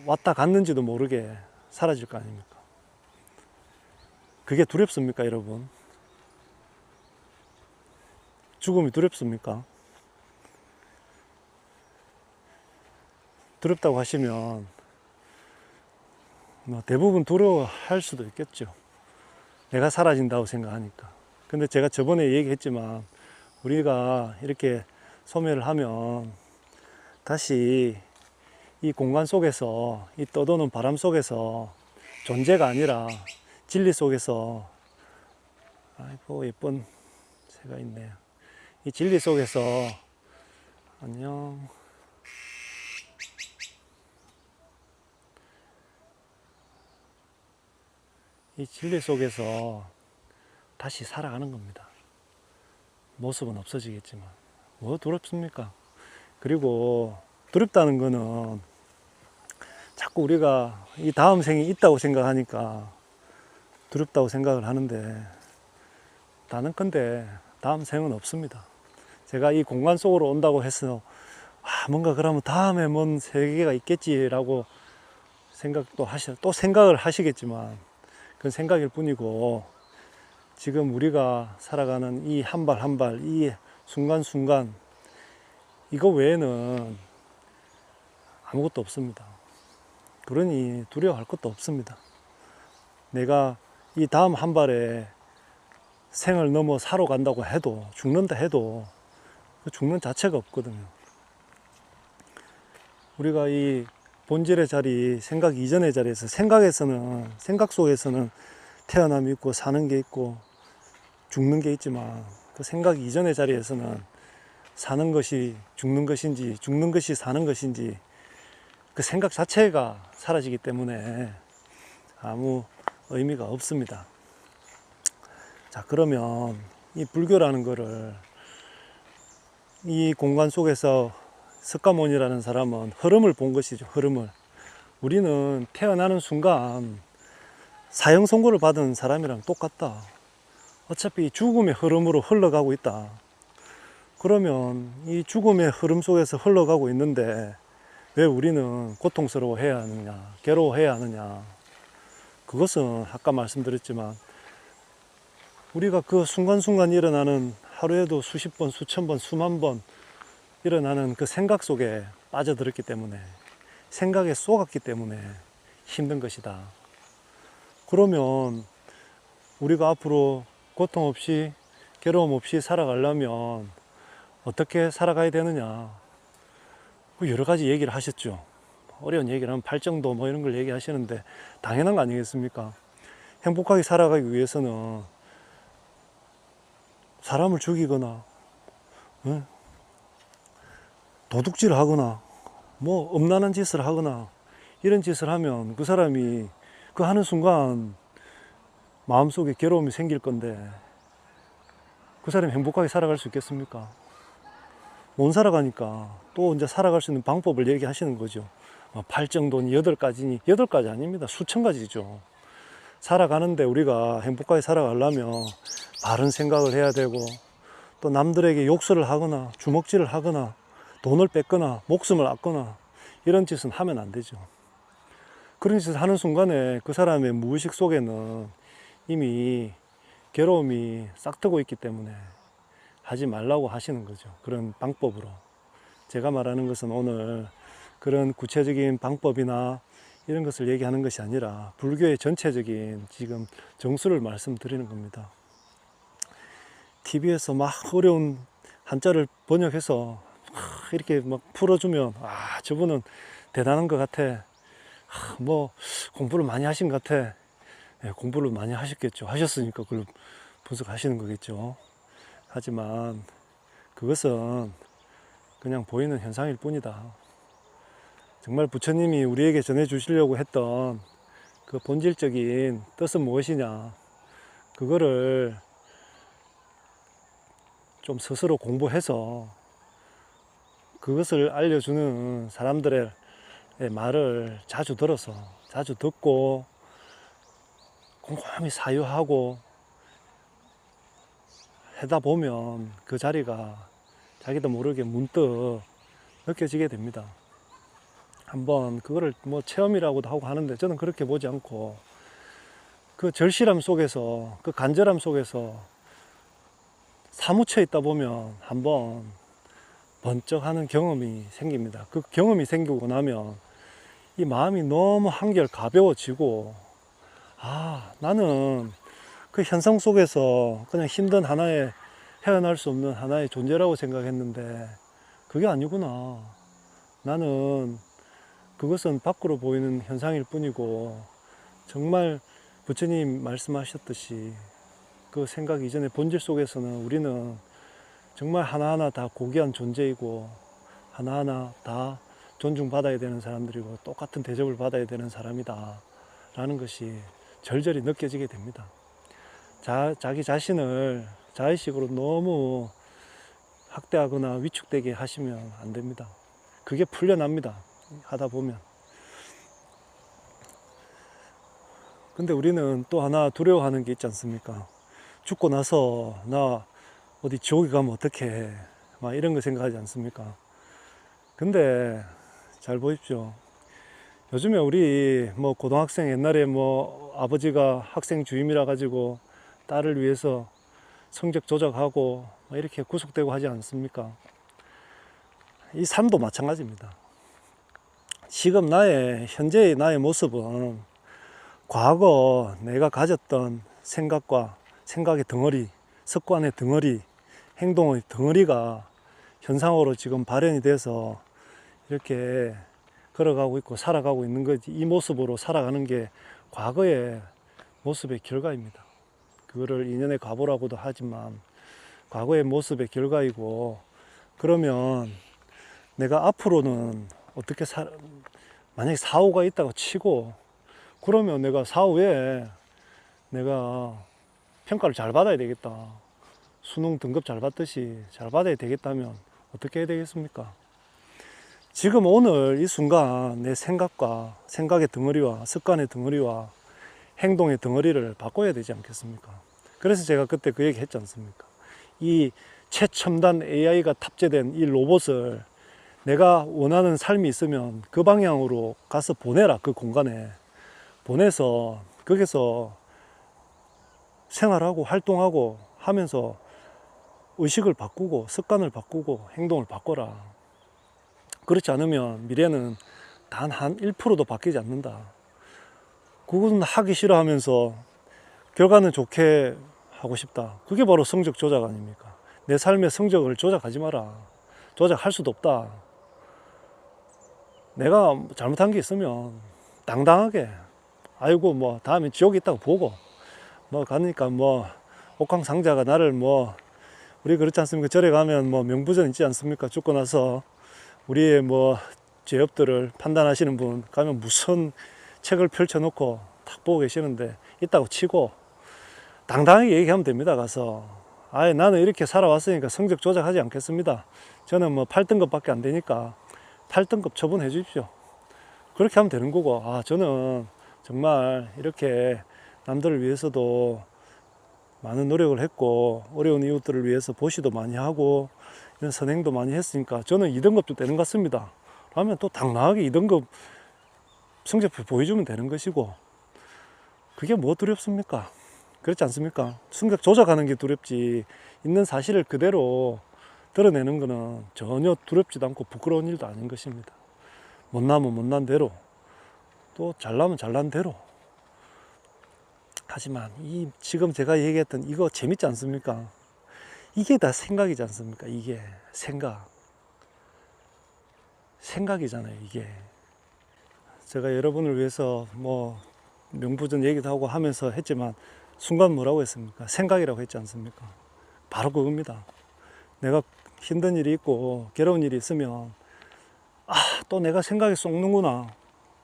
왔다 갔는지도 모르게 사라질 거 아닙니까? 그게 두렵습니까, 여러분? 죽음이 두렵습니까? 두렵다고 하시면 대부분 두려워할 수도 있겠죠. 내가 사라진다고 생각하니까. 근데 제가 저번에 얘기했지만 우리가 이렇게 소멸을 하면 다시 이 공간 속에서, 이 떠도는 바람 속에서 존재가 아니라 진리 속에서, 아이고 예쁜 새가 있네요. 이 진리 속에서, 안녕. 이 진리 속에서 다시 살아가는 겁니다. 모습은 없어지겠지만 뭐 두렵습니까? 그리고 두렵다는 거는 자꾸 우리가 이 다음 생이 있다고 생각하니까 두렵다고 생각을 하는데, 나는컨대 다음 생은 없습니다. 제가 이 공간 속으로 온다고 해서 뭔가 그러면 다음에 뭔 세계가 있겠지라고 또 생각을 하시겠지만 그건 생각일 뿐이고, 지금 우리가 살아가는 이 한 발 한 발, 이 순간순간, 이거 외에는 아무것도 없습니다. 그러니 두려워할 것도 없습니다. 내가 이 다음 한 발에 생을 넘어 사러 간다고 해도, 죽는다 해도 죽는 자체가 없거든요. 우리가 이 본질의 자리, 생각 이전의 자리에서, 생각 속에서는 태어남이 있고 사는 게 있고 죽는 게 있지만, 그 생각 이전의 자리에서는 사는 것이 죽는 것인지, 죽는 것이 사는 것인지, 그 생각 자체가 사라지기 때문에 아무 의미가 없습니다. 자, 그러면 이 불교라는 거를, 이 공간 속에서 석가모니라는 사람은 흐름을 본 것이죠. 흐름을. 우리는 태어나는 순간 사형 선고를 받은 사람이랑 똑같다. 어차피 죽음의 흐름으로 흘러가고 있다. 그러면 이 죽음의 흐름 속에서 흘러가고 있는데 왜 우리는 고통스러워해야 하느냐, 괴로워해야 하느냐. 그것은 아까 말씀드렸지만 우리가 그 순간순간 일어나는, 하루에도 수십 번, 수천 번, 수만 번 일어나는 그 생각 속에 빠져들었기 때문에, 생각에 쏘갔기 때문에 힘든 것이다. 그러면 우리가 앞으로 고통 없이, 괴로움 없이 살아가려면 어떻게 살아가야 되느냐, 여러 가지 얘기를 하셨죠. 어려운 얘기를 하면 발정도 뭐 이런 걸 얘기하시는데 당연한 거 아니겠습니까? 행복하게 살아가기 위해서는 사람을 죽이거나 도둑질을 하거나 뭐 음란한 짓을 하거나 이런 짓을 하면 그 사람이 그 하는 순간 마음속에 괴로움이 생길 건데 그 사람이 행복하게 살아갈 수 있겠습니까? 못 살아가니까 또 이제 살아갈 수 있는 방법을 얘기하시는 거죠. 팔정도니 8가지니, 8가지 아닙니다. 수천 가지죠. 살아가는데 우리가 행복하게 살아가려면 바른 생각을 해야 되고, 또 남들에게 욕설을 하거나 주먹질을 하거나 돈을 뺏거나 목숨을 앗거나 이런 짓은 하면 안 되죠. 그런 짓을 하는 순간에 그 사람의 무의식 속에는 이미 괴로움이 싹트고 있기 때문에 하지 말라고 하시는 거죠. 그런 방법으로. 제가 말하는 것은 오늘 그런 구체적인 방법이나 이런 것을 얘기하는 것이 아니라 불교의 전체적인 지금 정수를 말씀드리는 겁니다. TV에서 막 어려운 한자를 번역해서 이렇게 막 풀어주면 저분은 대단한 것 같아, 뭐 공부를 많이 하신 것 같아. 네, 공부를 많이 하셨겠죠. 하셨으니까 그걸 분석하시는 거겠죠. 하지만 그것은 그냥 보이는 현상일 뿐이다. 정말 부처님이 우리에게 전해주시려고 했던 그 본질적인 뜻은 무엇이냐, 그거를 좀 스스로 공부해서 그것을 알려주는 사람들의 말을 자주 들어서, 자주 듣고 꼼꼼히 사유하고 하다 보면 그 자리가 자기도 모르게 문득 느껴지게 됩니다. 한번 그거를 뭐 체험이라고도 하고 하는데 저는 그렇게 보지 않고 그 절실함 속에서, 그 간절함 속에서 사무쳐 있다 보면 한번 번쩍하는 경험이 생깁니다. 그 경험이 생기고 나면 이 마음이 너무 한결 가벼워지고, 나는 그 현상 속에서 그냥 힘든 하나의, 헤어날 수 없는 하나의 존재라고 생각했는데 그게 아니구나. 나는 그것은 밖으로 보이는 현상일 뿐이고, 정말 부처님 말씀하셨듯이 그 생각 이전의 본질 속에서는 우리는 정말 하나하나 다 고귀한 존재이고, 하나하나 다 존중받아야 되는 사람들이고, 똑같은 대접을 받아야 되는 사람이다 라는 것이 절절히 느껴지게 됩니다. 자기 자신을 자의식으로 너무 학대하거나 위축되게 하시면 안 됩니다. 그게 풀려납니다. 하다 보면. 근데 우리는 또 하나 두려워하는 게 있지 않습니까? 죽고 나서 나 어디 지옥에 가면 어떡해, 막 이런 거 생각하지 않습니까? 근데 잘 보십시오. 요즘에 우리 뭐 고등학생, 옛날에 뭐 아버지가 학생 주임이라 가지고 딸을 위해서 성적 조작하고 이렇게 구속되고 하지 않습니까? 이 삶도 마찬가지입니다. 지금 현재의 나의 모습은 과거 내가 가졌던 생각의 덩어리, 습관의 덩어리, 행동의 덩어리가 현상으로 지금 발현이 돼서 이렇게 걸어가고 있고 살아가고 있는 거지. 이 모습으로 살아가는 게 과거의 모습의 결과입니다. 그거를 인연의 과보라고도 하지만 과거의 모습의 결과이고, 그러면 내가 앞으로는 어떻게 만약에 사후가 있다고 치고, 그러면 내가 사후에 내가 평가를 잘 받아야 되겠다, 수능 등급 잘 받듯이 잘 받아야 되겠다면 어떻게 해야 되겠습니까? 지금 오늘 이 순간 내 생각의 덩어리와 습관의 덩어리와 행동의 덩어리를 바꿔야 되지 않겠습니까? 그래서 제가 그때 그 얘기 했지 않습니까? 이 최첨단 AI가 탑재된 이 로봇을 내가 원하는 삶이 있으면 그 방향으로 가서 보내라. 그 공간에 보내서 거기서 생활하고 활동하고 하면서 의식을 바꾸고 습관을 바꾸고 행동을 바꿔라. 그렇지 않으면 미래는 단 한 1%도 바뀌지 않는다. 그건 하기 싫어하면서 결과는 좋게 하고 싶다. 그게 바로 성적 조작 아닙니까? 내 삶의 성적을 조작하지 마라. 조작할 수도 없다. 내가 잘못한 게 있으면 당당하게, 아이고 뭐 다음에 지옥이 있다고 보고 뭐 가니까 뭐 옥황상자가 나를 뭐, 우리 그렇지 않습니까? 절에 가면 뭐 명부전 있지 않습니까? 죽고 나서 우리의 뭐 죄업들을 판단하시는 분 가면 무슨 책을 펼쳐놓고 탁 보고 계시는데 있다고 치고 당당하게 얘기하면 됩니다. 가서 아예 나는 이렇게 살아왔으니까 성적 조작하지 않겠습니다. 저는 뭐 8등급 밖에 안 되니까 8등급 처분해 주십시오. 그렇게 하면 되는 거고, 아 저는 정말 이렇게 남들을 위해서도 많은 노력을 했고 어려운 이웃들을 위해서 보시도 많이 하고 이런 선행도 많이 했으니까 저는 2등급도 되는 것 같습니다. 그러면 또 당당하게 2등급 성적표 보여주면 되는 것이고, 그게 뭐 두렵습니까? 그렇지 않습니까? 성적 조작하는 게 두렵지 있는 사실을 그대로 드러내는 것은 전혀 두렵지도 않고 부끄러운 일도 아닌 것입니다. 못나면 못난 대로, 또 잘나면 잘난 대로. 하지만 이 지금 제가 얘기했던 이거 재밌지 않습니까? 이게 다 생각이지 않습니까? 이게 생각이잖아요. 이게 제가 여러분을 위해서 뭐 명부전 얘기도 하고 하면서 했지만 순간 뭐라고 했습니까? 생각이라고 했지 않습니까? 바로 그겁니다. 내가 힘든 일이 있고 괴로운 일이 있으면 아, 또 내가 생각이 쏟는구나,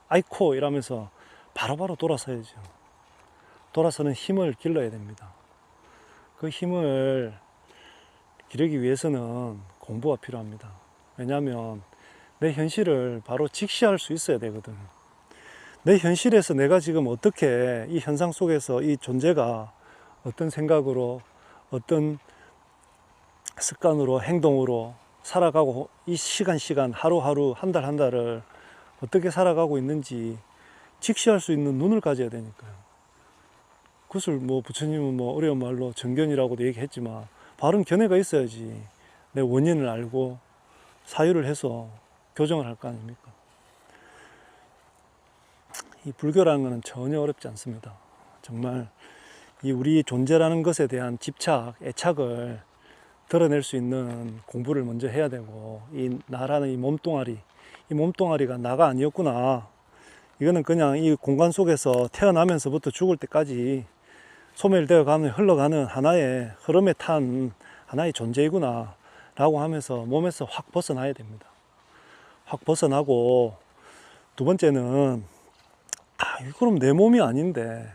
아이코 이러면서 바로바로 돌아서야죠. 돌아서는 힘을 길러야 됩니다. 그 힘을 기르기 위해서는 공부가 필요합니다. 왜냐하면 내 현실을 바로 직시할 수 있어야 되거든. 내 현실에서 내가 지금 어떻게 이 현상 속에서 이 존재가 어떤 생각으로 어떤 습관으로 행동으로 살아가고, 이 시간 하루하루 한 달 한 달을 어떻게 살아가고 있는지 직시할 수 있는 눈을 가져야 되니까요. 그것을 뭐 부처님은 뭐 어려운 말로 정견이라고도 얘기했지만 바른 견해가 있어야지 내 원인을 알고 사유를 해서 교정을 할 거 아닙니까? 이 불교라는 것은 전혀 어렵지 않습니다. 정말 이 우리 존재라는 것에 대한 집착, 애착을 드러낼 수 있는 공부를 먼저 해야 되고, 이 나라는 이 몸뚱아리, 이 몸뚱아리가 나가 아니었구나. 이거는 그냥 이 공간 속에서 태어나면서부터 죽을 때까지 소멸되어 가는, 흘러가는 하나의 흐름에 탄 하나의 존재이구나 라고 하면서 몸에서 확 벗어나야 됩니다. 확 벗어나고, 두 번째는 그럼 내 몸이 아닌데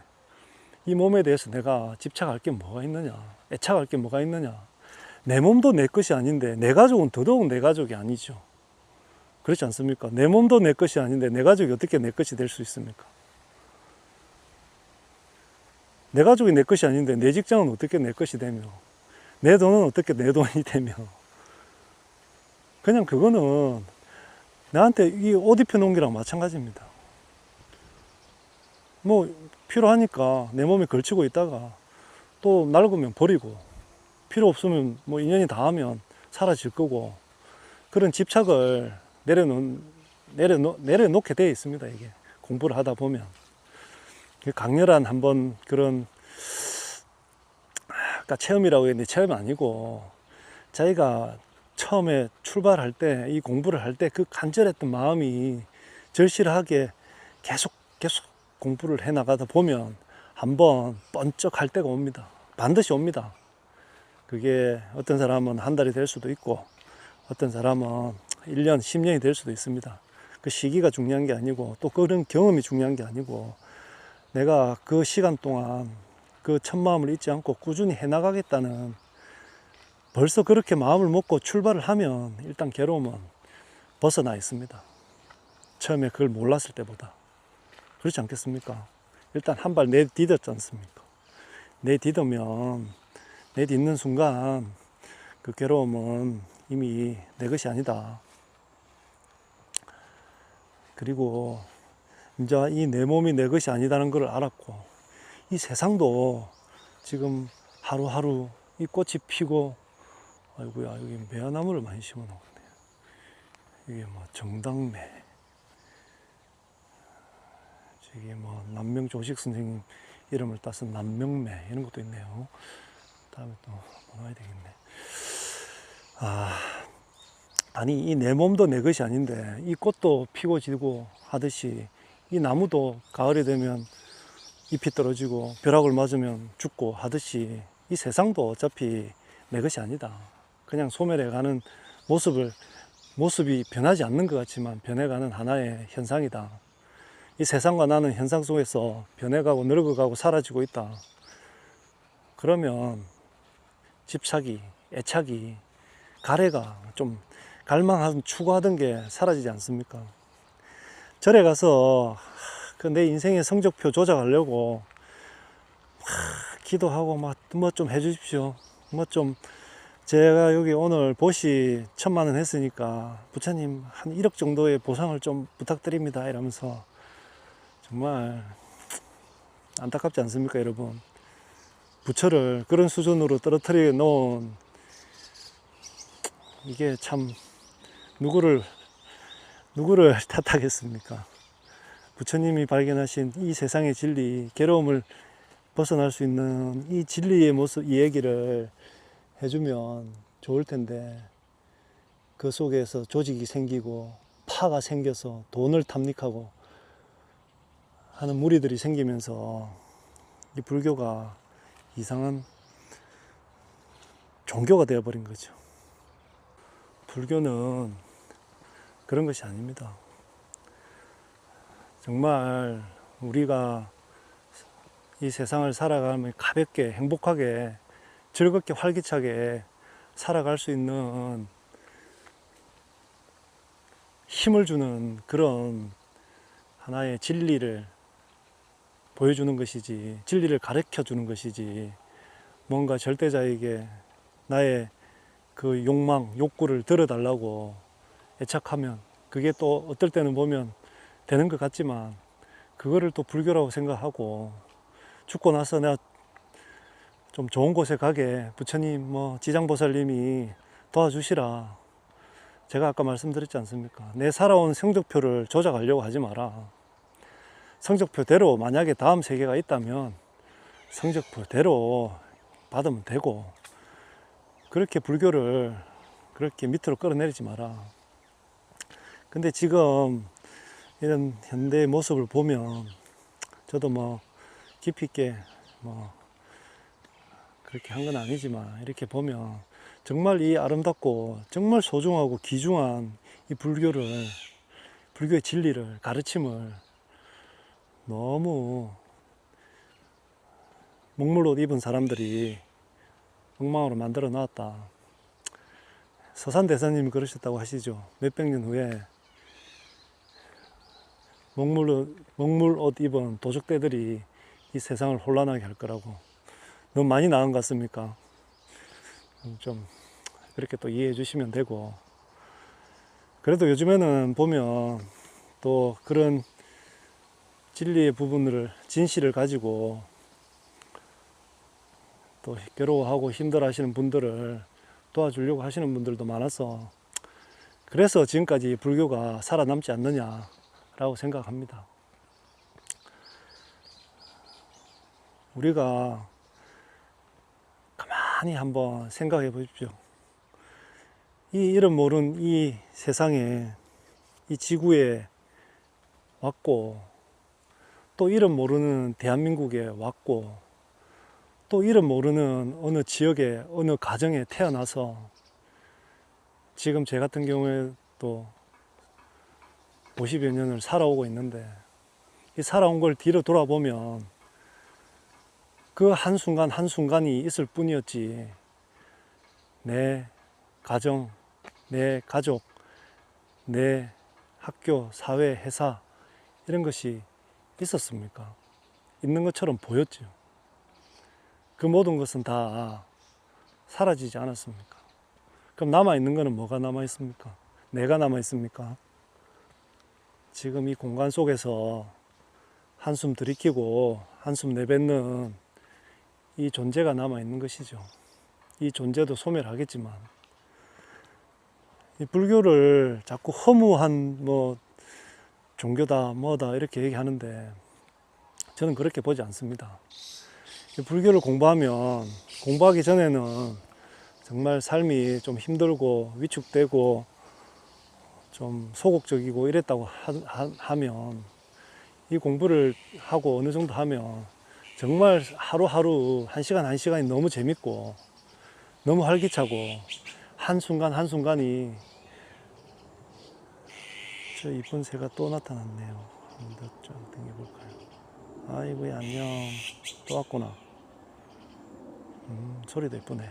이 몸에 대해서 내가 집착할 게 뭐가 있느냐, 애착할 게 뭐가 있느냐. 내 몸도 내 것이 아닌데 내 가족은 더더욱 내 가족이 아니죠. 그렇지 않습니까? 내 몸도 내 것이 아닌데 내 가족이 어떻게 내 것이 될 수 있습니까? 내 가족이 내 것이 아닌데 내 직장은 어떻게 내 것이 되며, 내 돈은 어떻게 내 돈이 되며. 그냥 그거는 나한테 이 옷 입혀놓은 거랑 마찬가지입니다. 뭐 필요하니까 내 몸에 걸치고 있다가 또 낡으면 버리고, 필요 없으면 뭐 인연이 닿으면 사라질 거고, 그런 집착을 내려놓게 되어 있습니다. 이게 공부를 하다 보면 강렬한 한번 그런, 아까 체험이라고 했는데 체험이 아니고, 자기가 처음에 출발할 때, 이 공부를 할 때 그 간절했던 마음이 절실하게 계속 공부를 해 나가다 보면 한번 번쩍 할 때가 옵니다. 반드시 옵니다. 그게 어떤 사람은 한 달이 될 수도 있고, 어떤 사람은 1년, 10년이 될 수도 있습니다. 그 시기가 중요한 게 아니고, 또 그런 경험이 중요한 게 아니고, 내가 그 시간 동안 그 첫 마음을 잊지 않고 꾸준히 해나가겠다는, 벌써 그렇게 마음을 먹고 출발을 하면 일단 괴로움은 벗어나 있습니다. 처음에 그걸 몰랐을 때보다. 그렇지 않겠습니까? 일단 한 발 내딛었지 않습니까? 내딛으면, 내딛는 순간 그 괴로움은 이미 내 것이 아니다. 그리고 이제 이 내 몸이 내 것이 아니다는 걸 알았고, 이 세상도 지금 하루하루 이 꽃이 피고, 아이고야, 여기 매화나무를 많이 심어 놓았네요. 이게 뭐 정당매, 저기 뭐 남명조식 선생님 이름을 따서 남명매, 이런 것도 있네요. 다음에 또 보아야 되겠네. 아니 이 내 몸도 내 것이 아닌데, 이 꽃도 피고 지고 하듯이 이 나무도 가을이 되면 잎이 떨어지고 벼락을 맞으면 죽고 하듯이, 이 세상도 어차피 내 것이 아니다. 그냥 소멸해가는 모습이 변하지 않는 것 같지만 변해가는 하나의 현상이다. 이 세상과 나는 현상 속에서 변해가고 늙어가고 사라지고 있다. 그러면 집착이, 애착이, 가래가 좀 갈망하던, 추구하던 게 사라지지 않습니까? 절에 가서 그 내 인생의 성적표 조작하려고 기도하고 뭐 좀 해주십시오. 뭐 좀, 제가 여기 오늘 보시 1,000만 원 했으니까 부처님 한 1억 정도의 보상을 좀 부탁드립니다. 이러면서, 정말 안타깝지 않습니까, 여러분? 부처를 그런 수준으로 떨어뜨려 놓은, 이게 참 누구를 탓하겠습니까? 부처님이 발견하신 이 세상의 진리, 괴로움을 벗어날 수 있는 이 진리의 모습, 이 얘기를 해주면 좋을 텐데, 그 속에서 조직이 생기고 파가 생겨서 돈을 탐닉하고 하는 무리들이 생기면서 이 불교가 이상한 종교가 되어버린 거죠. 불교는 그런 것이 아닙니다. 정말 우리가 이 세상을 살아가면 가볍게, 행복하게, 즐겁게, 활기차게 살아갈 수 있는 힘을 주는 그런 하나의 진리를 보여주는 것이지, 진리를 가르쳐 주는 것이지, 뭔가 절대자에게 나의 그 욕망, 욕구를 들어달라고 애착하면 그게 또 어떨 때는 보면 되는 것 같지만, 그거를 또 불교라고 생각하고, 죽고 나서 내가 좀 좋은 곳에 가게 부처님, 뭐 지장보살님이 도와주시라. 제가 아까 말씀드렸지 않습니까? 내 살아온 성적표를 조작하려고 하지 마라. 성적표대로 만약에 다음 세계가 있다면 성적표대로 받으면 되고, 그렇게 불교를 그렇게 밑으로 끌어내리지 마라. 근데 지금 이런 현대의 모습을 보면 저도 뭐 깊이 있게 뭐 그렇게 한 건 아니지만 이렇게 보면 정말 이 아름답고 정말 소중하고 귀중한 이 불교의 진리를, 가르침을 너무 먹물옷 입은 사람들이 엉망으로 만들어 놨다. 서산대사님이 그러셨다고 하시죠. 몇백 년 후에 먹물옷 입은 도적대들이 이 세상을 혼란하게 할 거라고. 너무 많이 나은 것 같습니까? 좀 그렇게 또 이해해 주시면 되고, 그래도 요즘에는 보면 또 그런 진리의 부분을, 진실을 가지고 또 괴로워하고 힘들어 하시는 분들을 도와주려고 하시는 분들도 많아서, 그래서 지금까지 불교가 살아남지 않느냐라고 생각합니다. 우리가 가만히 한번 생각해 보십시오. 이 이름 모른 이 세상에, 이 지구에 왔고, 또 이름 모르는 대한민국에 왔고, 또 이름 모르는 어느 지역에, 어느 가정에 태어나서 지금 제 같은 경우에 또 50여 년을 살아오고 있는데, 이 살아온 걸 뒤로 돌아보면 그 한순간 한순간이 있을 뿐이었지, 내 가정, 내 가족, 내 학교, 사회, 회사, 이런 것이 있었습니까? 있는 것처럼 보였죠. 그 모든 것은 다 사라지지 않았습니까? 그럼 남아있는 것은 뭐가 남아있습니까? 내가 남아있습니까? 지금 이 공간 속에서 한숨 들이키고 한숨 내뱉는 이 존재가 남아있는 것이죠. 이 존재도 소멸하겠지만, 이 불교를 자꾸 허무한 뭐 종교다 뭐다 이렇게 얘기하는데, 저는 그렇게 보지 않습니다. 불교를 공부하기 전에는 정말 삶이 좀 힘들고 위축되고 좀 소극적이고 이랬다고 하면, 이 공부를 하고 어느 정도 하면 정말 하루하루 한 시간이 너무 재밌고 너무 활기차고, 한순간 한순간이. 저 이쁜 새가 또 나타났네요. 한번 쭉 당겨볼까요? 아이고야, 안녕. 또 왔구나. 소리도 예쁘네.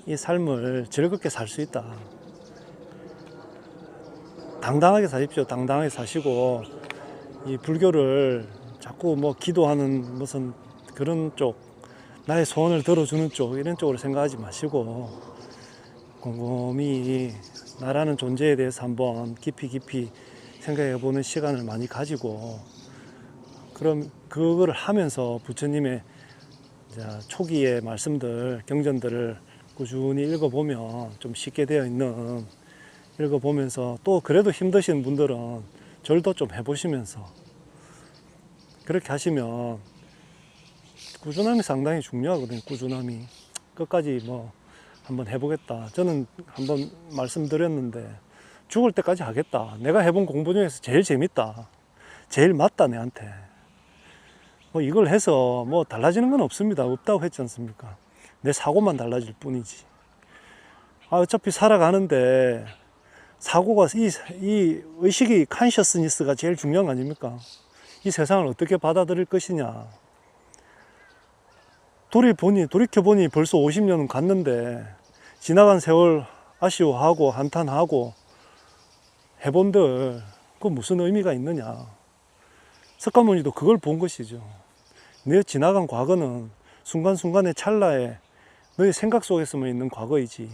이 삶을 즐겁게 살 수 있다. 당당하게 사십시오. 당당하게 사시고, 이 불교를 자꾸 뭐 기도하는 무슨 그런 쪽, 나의 소원을 들어주는 쪽, 이런 쪽으로 생각하지 마시고, 곰곰이 나라는 존재에 대해서 한번 깊이 생각해 보는 시간을 많이 가지고, 그럼 그걸 하면서 부처님의 초기의 말씀들, 경전들을 꾸준히 읽어보면 좀 쉽게 되어 있는, 읽어보면서 또 그래도 힘드신 분들은 절도 좀 해보시면서 그렇게 하시면, 꾸준함이 상당히 중요하거든요. 꾸준함이. 끝까지 뭐 한번 해보겠다. 저는 한번 말씀드렸는데, 죽을 때까지 하겠다. 내가 해본 공부 중에서 제일 재밌다. 제일 맞다, 내한테. 뭐 이걸 해서 뭐 달라지는 건 없습니다. 없다고 했지 않습니까? 내 사고만 달라질 뿐이지. 어차피 살아가는데 사고가, 이 의식이, 컨셔스니스가 제일 중요한 거 아닙니까? 이 세상을 어떻게 받아들일 것이냐. 돌이켜보니 벌써 50년은 갔는데, 지나간 세월 아쉬워하고 한탄하고 해본들 그 무슨 의미가 있느냐. 석가모니도 그걸 본 것이죠. 내 지나간 과거는 순간순간의 찰나에 너의 생각 속에서만 있는 과거이지,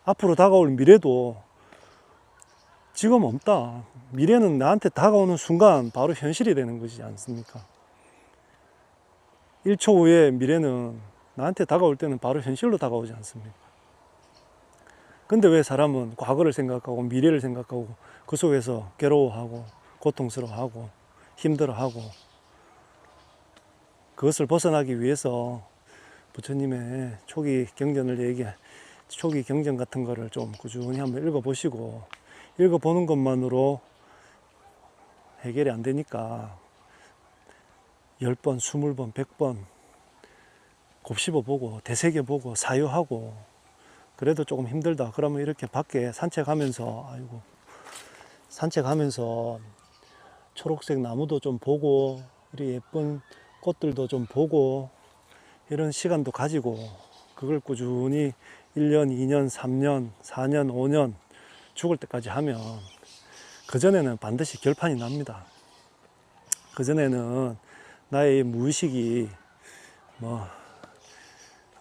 앞으로 다가올 미래도 지금 없다. 미래는 나한테 다가오는 순간 바로 현실이 되는 것이지 않습니까? 1초 후에 미래는 나한테 다가올 때는 바로 현실로 다가오지 않습니까? 근데 왜 사람은 과거를 생각하고 미래를 생각하고 그 속에서 괴로워하고 고통스러워하고 힘들어하고, 그것을 벗어나기 위해서 부처님의 초기 초기 경전 같은 거를 좀 꾸준히 한번 읽어보시고, 읽어보는 것만으로 해결이 안 되니까 10번, 20번, 100번 곱씹어 보고 되새겨 보고 사유하고, 그래도 조금 힘들다 그러면 이렇게 밖에 산책하면서 초록색 나무도 좀 보고, 이리 예쁜 꽃들도 좀 보고, 이런 시간도 가지고, 그걸 꾸준히 1년, 2년, 3년, 4년, 5년 죽을 때까지 하면 그전에는 반드시 결판이 납니다. 그전에는 나의 무의식이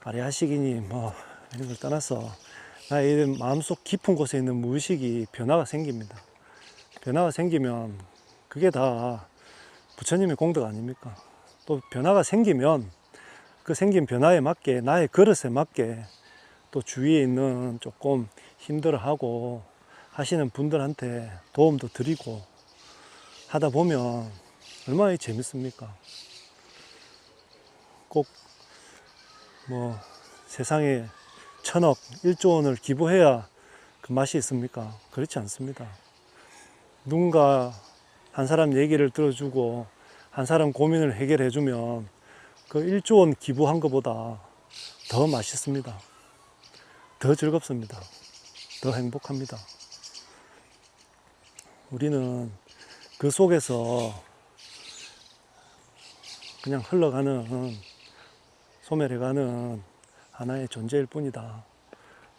아래아식이니 이런 걸 떠나서 나의 마음속 깊은 곳에 있는 무의식이 변화가 생깁니다. 변화가 생기면 그게 다 부처님의 공덕 아닙니까? 또 변화가 생기면 그 생긴 변화에 맞게, 나의 그릇에 맞게 또 주위에 있는 조금 힘들어하고 하시는 분들한테 도움도 드리고 하다 보면 얼마나 재밌습니까? 꼭 세상에 1000억, 1조 원을 기부해야 그 맛이 있습니까? 그렇지 않습니다. 누군가 한 사람 얘기를 들어주고 한 사람 고민을 해결해주면 그 1조 원 기부한 것보다 더 맛있습니다. 더 즐겁습니다. 더 행복합니다. 우리는 그 속에서 그냥 흘러가는, 소멸해가는 하나의 존재일 뿐이다.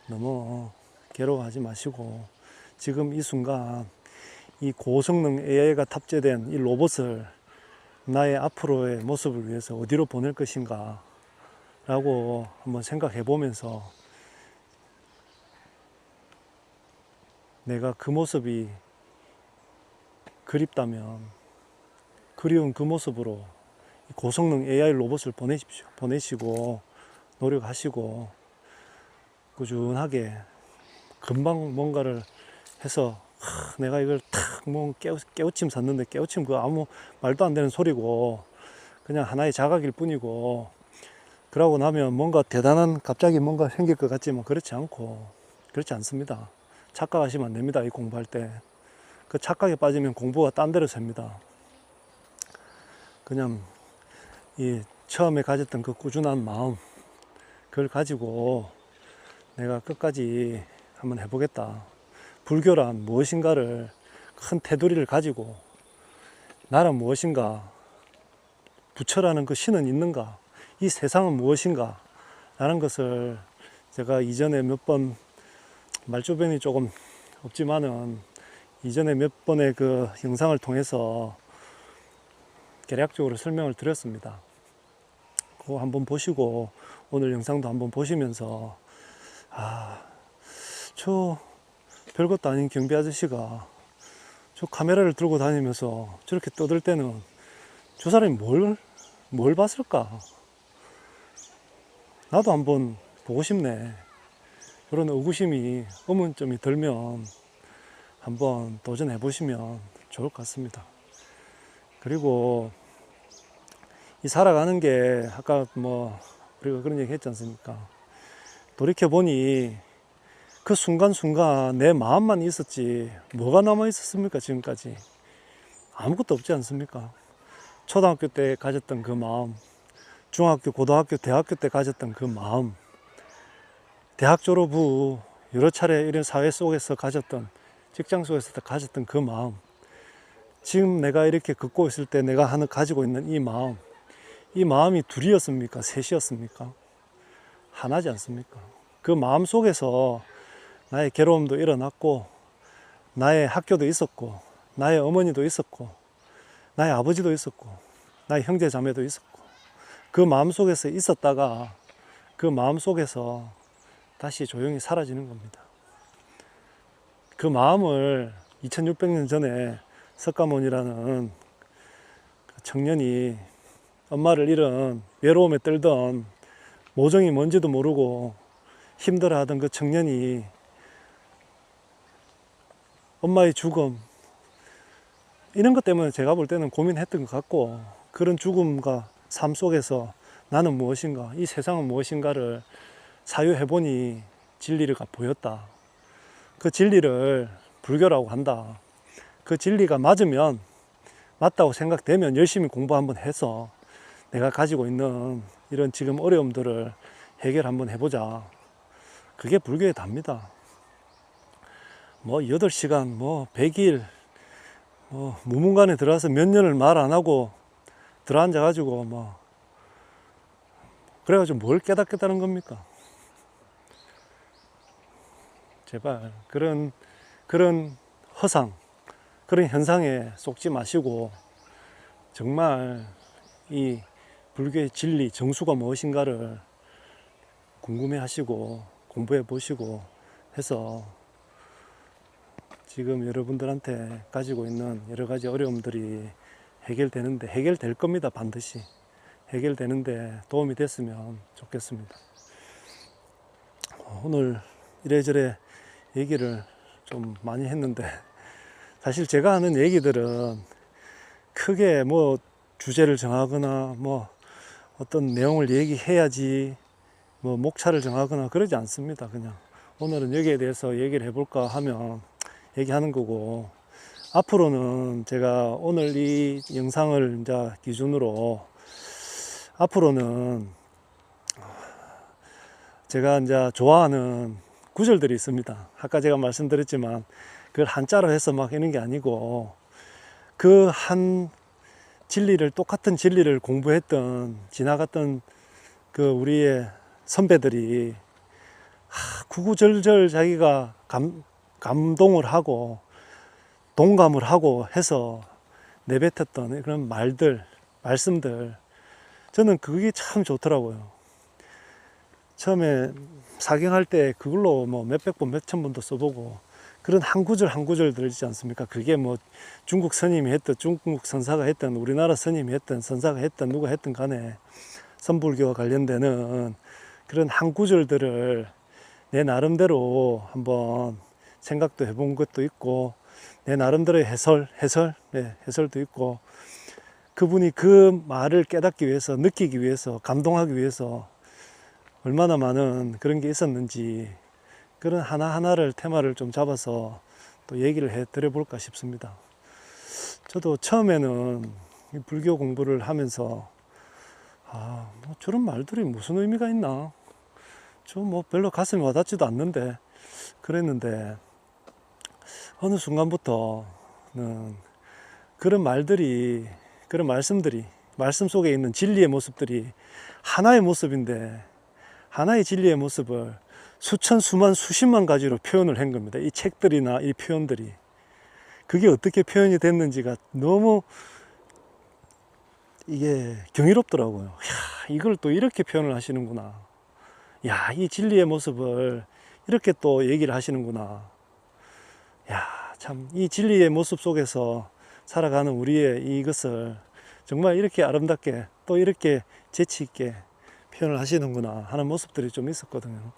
너무 괴로워하지 마시고, 지금 이 순간 이 고성능 AI가 탑재된 이 로봇을 나의 앞으로의 모습을 위해서 어디로 보낼 것인가 라고 한번 생각해 보면서, 내가 그 모습이 그립다면 그리운 그 모습으로 고성능 AI 로봇을 보내시고 노력하시고 꾸준하게 금방 뭔가를 해서 내가 이걸 탁 깨우침 샀는데, 깨우침 그 아무 말도 안 되는 소리고 그냥 하나의 자각일 뿐이고, 그러고 나면 뭔가 대단한 갑자기 뭔가 생길 것 같지만 그렇지 않습니다. 착각하시면 안 됩니다. 이 공부할 때 그 착각에 빠지면 공부가 딴 데로 셉니다. 그냥 이 처음에 가졌던 그 꾸준한 마음, 그걸 가지고 내가 끝까지 한번 해보겠다. 불교란 무엇인가를 큰 테두리를 가지고, 나란 무엇인가, 부처라는 그 신은 있는가, 이 세상은 무엇인가 라는 것을 제가 이전에 몇 번, 말주변이 조금 없지만은 이전에 몇 번의 그 영상을 통해서 대략적으로 설명을 드렸습니다. 그거 한번 보시고 오늘 영상도 한번 보시면서, 저 별것도 아닌 경비 아저씨가 저 카메라를 들고 다니면서 저렇게 떠들 때는 저 사람이 뭘 봤을까? 나도 한번 보고 싶네. 그런 의구심이, 의문점이 들면 한번 도전해 보시면 좋을 것 같습니다. 그리고 이 살아가는 게 아까 우리가 그런 얘기 했지 않습니까? 돌이켜보니 그 순간순간 내 마음만 있었지 뭐가 남아 있었습니까? 지금까지 아무것도 없지 않습니까? 초등학교 때 가졌던 그 마음, 중학교, 고등학교, 대학교 때 가졌던 그 마음, 대학 졸업 후 여러 차례 이런 사회 속에서 가졌던, 직장 속에서 가졌던 그 마음, 지금 내가 이렇게 걷고 있을 때 내가 가지고 있는 이 마음, 이 마음이 둘이었습니까? 셋이었습니까? 하나지 않습니까? 그 마음 속에서 나의 괴로움도 일어났고, 나의 학교도 있었고, 나의 어머니도 있었고, 나의 아버지도 있었고, 나의 형제 자매도 있었고, 그 마음 속에서 있었다가 그 마음 속에서 다시 조용히 사라지는 겁니다. 그 마음을 2600년 전에 석가모니라는 청년이, 엄마를 잃은 외로움에 떨던, 모정이 뭔지도 모르고 힘들어하던 그 청년이 엄마의 죽음, 이런 것 때문에 제가 볼 때는 고민했던 것 같고, 그런 죽음과 삶 속에서 나는 무엇인가, 이 세상은 무엇인가를 사유해보니 진리가 보였다. 그 진리를 불교라고 한다. 그 진리가 맞으면, 맞다고 생각되면 열심히 공부 한번 해서 내가 가지고 있는 이런 지금 어려움들을 해결 한번 해보자. 그게 불교의 답니다. 뭐 8시간, 뭐 100일, 뭐 무문관에 들어와서 몇 년을 말 안 하고 들어앉아 가지고 뭐 그래가지고 뭘 깨닫겠다는 겁니까? 제발 그런 허상, 그런 현상에 속지 마시고 정말 이 불교의 진리, 정수가 무엇인가를 궁금해 하시고 공부해 보시고 해서 지금 여러분들한테 가지고 있는 여러 가지 어려움들이 해결되는데, 해결될 겁니다. 반드시 해결되는데 도움이 됐으면 좋겠습니다. 오늘 이래저래 얘기를 좀 많이 했는데, 사실 제가 하는 얘기들은 크게 뭐 주제를 정하거나 뭐 어떤 내용을 얘기해야지 뭐 목차를 정하거나 그러지 않습니다. 그냥 오늘은 여기에 대해서 얘기를 해볼까 하면 얘기하는 거고, 앞으로는 제가 오늘 이 영상을 이제 기준으로 앞으로는 제가 이제 좋아하는 구절들이 있습니다. 아까 제가 말씀드렸지만 그걸 한자로 해서 막 하는 게 아니고, 그 한 진리를, 똑같은 진리를 공부했던 지나갔던 그 우리의 선배들이 구구절절 자기가 감동을 하고 동감을 하고 해서 내뱉었던 그런 말들, 말씀들, 저는 그게 참 좋더라고요. 처음에 사경할 때 그걸로 뭐 몇백 번, 몇천 번도 써보고, 그런 한 구절 한 구절들 있지 않습니까? 그게 뭐 중국 스님이 했든 중국 선사가 했든 우리나라 스님이 했든 선사가 했든 누가 했든 간에 선불교와 관련되는 그런 한 구절들을 내 나름대로 한번 생각도 해본 것도 있고, 내 나름대로의 해설도 있고, 그분이 그 말을 깨닫기 위해서, 느끼기 위해서, 감동하기 위해서 얼마나 많은 그런 게 있었는지, 그런 하나하나를 테마를 좀 잡아서 또 얘기를 해 드려볼까 싶습니다. 저도 처음에는 이 불교 공부를 하면서 뭐 저런 말들이 무슨 의미가 있나, 저 뭐 별로 가슴에 와닿지도 않는데 그랬는데, 어느 순간부터는 그런 말들이, 그런 말씀들이, 말씀 속에 있는 진리의 모습들이 하나의 모습인데, 하나의 진리의 모습을 수천, 수만, 수십만 가지로 표현을 한 겁니다. 이 책들이나 이 표현들이. 그게 어떻게 표현이 됐는지가 너무 이게 경이롭더라고요. 야, 이걸 또 이렇게 표현을 하시는구나. 야, 이 진리의 모습을 이렇게 또 얘기를 하시는구나. 야, 참, 이 진리의 모습 속에서 살아가는 우리의 이것을 정말 이렇게 아름답게 또 이렇게 재치 있게 표현을 하시는구나 하는 모습들이 좀 있었거든요.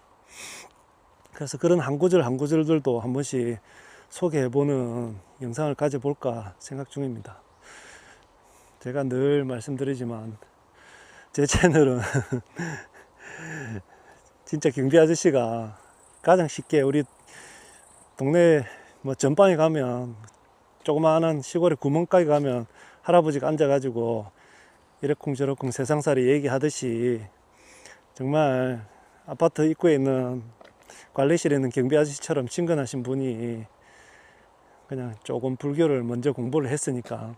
그래서 그런 한 구절 한 구절들도 한 번씩 소개해보는 영상을 가져볼까 생각 중입니다. 제가 늘 말씀드리지만 제 채널은 진짜 경비 아저씨가 가장 쉽게, 우리 동네 뭐 전방에 가면, 조그마한 시골의 구멍가에 가면 할아버지가 앉아가지고 이러쿵저러쿵 세상살이 얘기하듯이, 정말 아파트 입구에 있는 관리실에 있는 경비 아저씨처럼 친근하신 분이 그냥 조금 불교를 먼저 공부를 했으니까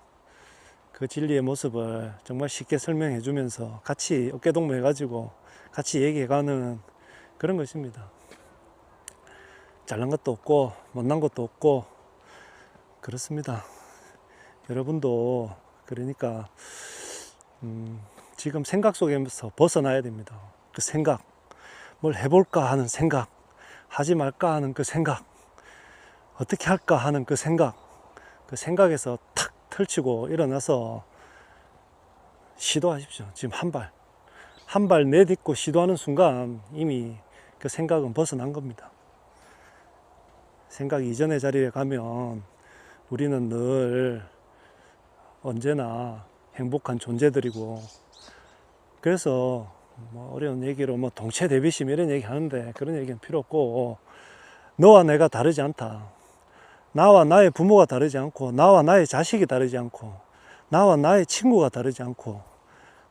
그 진리의 모습을 정말 쉽게 설명해 주면서 같이 어깨동무 해가지고 같이 얘기해가는 그런 것입니다. 잘난 것도 없고 못난 것도 없고 그렇습니다. 여러분도 그러니까 지금 생각 속에서 벗어나야 됩니다. 그 생각, 뭘 해볼까 하는 생각, 하지 말까 하는 그 생각, 어떻게 할까 하는 그 생각, 그 생각에서 탁 털치고 일어나서 시도하십시오. 지금 한 발 내딛고 시도하는 순간 이미 그 생각은 벗어난 겁니다. 생각 이전의 자리에 가면 우리는 늘 언제나 행복한 존재들이고 그래서 뭐 어려운 얘기로 뭐 동체 대비심 이런 얘기 하는데 그런 얘기는 필요 없고, 너와 내가 다르지 않다. 나와 나의 부모가 다르지 않고, 나와 나의 자식이 다르지 않고, 나와 나의 친구가 다르지 않고,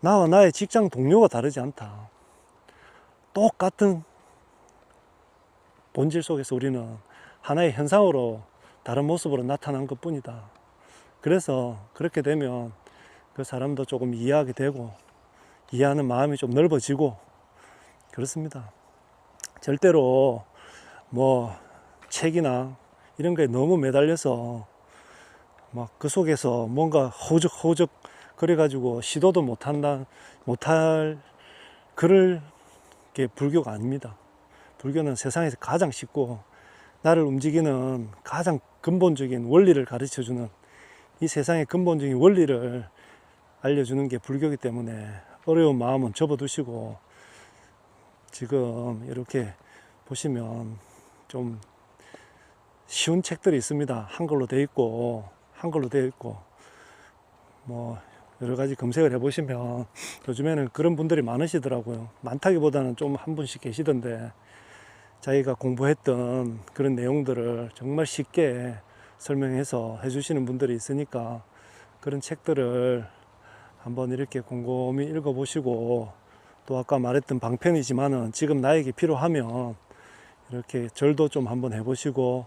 나와 나의 직장 동료가 다르지 않다. 똑같은 본질 속에서 우리는 하나의 현상으로 다른 모습으로 나타난 것 뿐이다. 그래서 그렇게 되면 그 사람도 조금 이해하게 되고, 이해하는 마음이 좀 넓어지고 그렇습니다. 절대로 뭐 책이나 이런 거에 너무 매달려서 막 그 속에서 뭔가 허우적허우적 그래가지고 시도도 못할 그럴 게 불교가 아닙니다. 불교는 세상에서 가장 쉽고 나를 움직이는 가장 근본적인 원리를 가르쳐주는, 이 세상의 근본적인 원리를 알려주는 게 불교이기 때문에 어려운 마음은 접어두시고, 지금 이렇게 보시면 좀 쉬운 책들이 있습니다. 한글로 되어 있고 뭐 여러 가지 검색을 해보시면 요즘에는 그런 분들이 많으시더라고요. 많다기보다는 좀 한 분씩 계시던데, 자기가 공부했던 그런 내용들을 정말 쉽게 설명해서 해주시는 분들이 있으니까 그런 책들을 한번 이렇게 곰곰이 읽어보시고, 또 아까 말했던 방편이지만은 지금 나에게 필요하면 이렇게 절도 좀 한번 해보시고,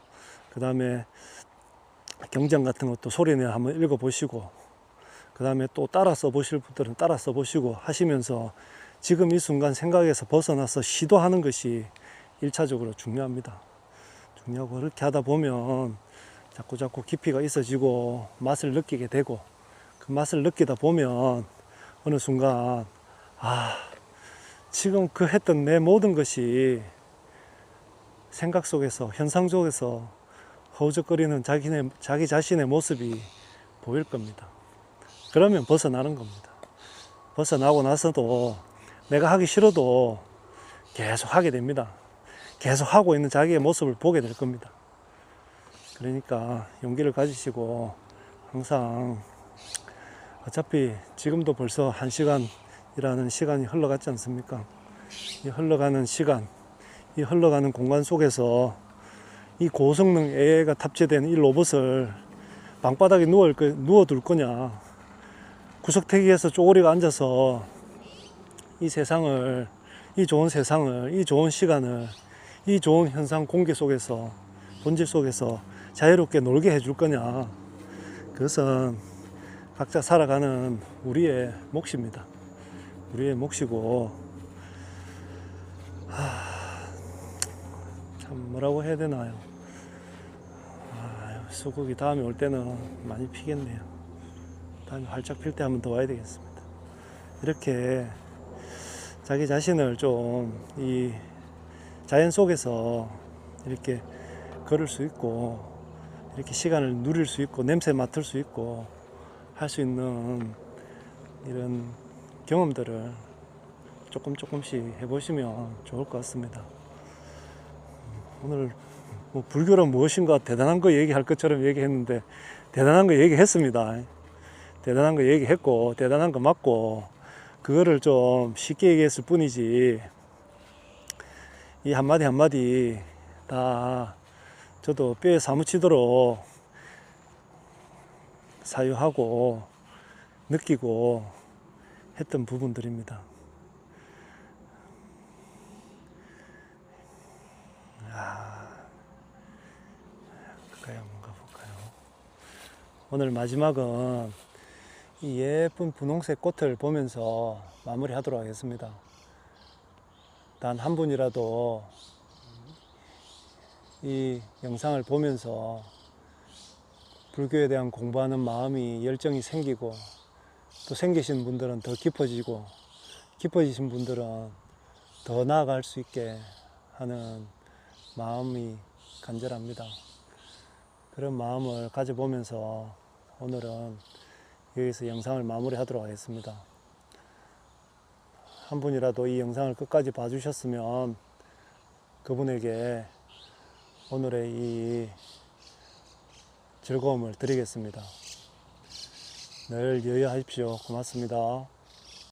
그 다음에 경전 같은 것도 소리내 한번 읽어보시고, 그 다음에 또 따라 써보실 분들은 따라 써보시고 하시면서 지금 이 순간 생각에서 벗어나서 시도하는 것이 1차적으로 중요합니다. 중요하고, 그렇게 하다 보면 자꾸 깊이가 있어지고 맛을 느끼게 되고, 그 맛을 느끼다 보면 어느 순간 지금 그 했던 내 모든 것이 생각 속에서, 현상 속에서 허우적거리는 자기 자신의 모습이 보일 겁니다. 그러면 벗어나는 겁니다. 벗어나고 나서도 내가 하기 싫어도 계속 하게 됩니다. 계속 하고 있는 자기의 모습을 보게 될 겁니다. 그러니까 용기를 가지시고, 항상 어차피 지금도 벌써 1시간이라는 시간이 흘러갔지 않습니까? 이 흘러가는 시간, 이 흘러가는 공간 속에서 이 고성능 AI가 탑재된 이 로봇을 방바닥에 누워둘 거냐, 구석탱이에서 쪼그리고 앉아서 이 세상을, 이 좋은 세상을, 이 좋은 시간을, 이 좋은 현상 공개 속에서, 본질 속에서 자유롭게 놀게 해줄 거냐. 그것은 각자 살아가는 우리의 몫입니다. 우리의 몫이고, 참 뭐라고 해야 되나요? 수국이 다음에 올 때는 많이 피겠네요. 다음에 활짝 필 때 한번 더 와야 되겠습니다. 이렇게 자기 자신을 좀 이 자연 속에서 이렇게 걸을 수 있고, 이렇게 시간을 누릴 수 있고, 냄새 맡을 수 있고 할 수 있는 이런 경험들을 조금씩 해보시면 좋을 것 같습니다. 오늘 뭐 불교란 무엇인가 대단한 거 얘기할 것처럼 얘기했는데 대단한 거 얘기했습니다. 대단한 거 얘기했고 대단한 거 맞고, 그거를 좀 쉽게 얘기했을 뿐이지, 이 한마디 한마디 다 저도 뼈에 사무치도록 사유하고 느끼고 했던 부분들입니다. 뭔가 볼까요? 오늘 마지막은 이 예쁜 분홍색 꽃을 보면서 마무리하도록 하겠습니다. 단 한 분이라도 이 영상을 보면서 불교에 대한 공부하는 마음이, 열정이 생기고, 또 생기신 분들은 더 깊어지고, 깊어지신 분들은 더 나아갈 수 있게 하는 마음이 간절합니다. 그런 마음을 가져보면서 오늘은 여기서 영상을 마무리하도록 하겠습니다. 한 분이라도 이 영상을 끝까지 봐주셨으면 그분에게 오늘의 이 즐거움을 드리겠습니다. 늘 여유하십시오. 고맙습니다.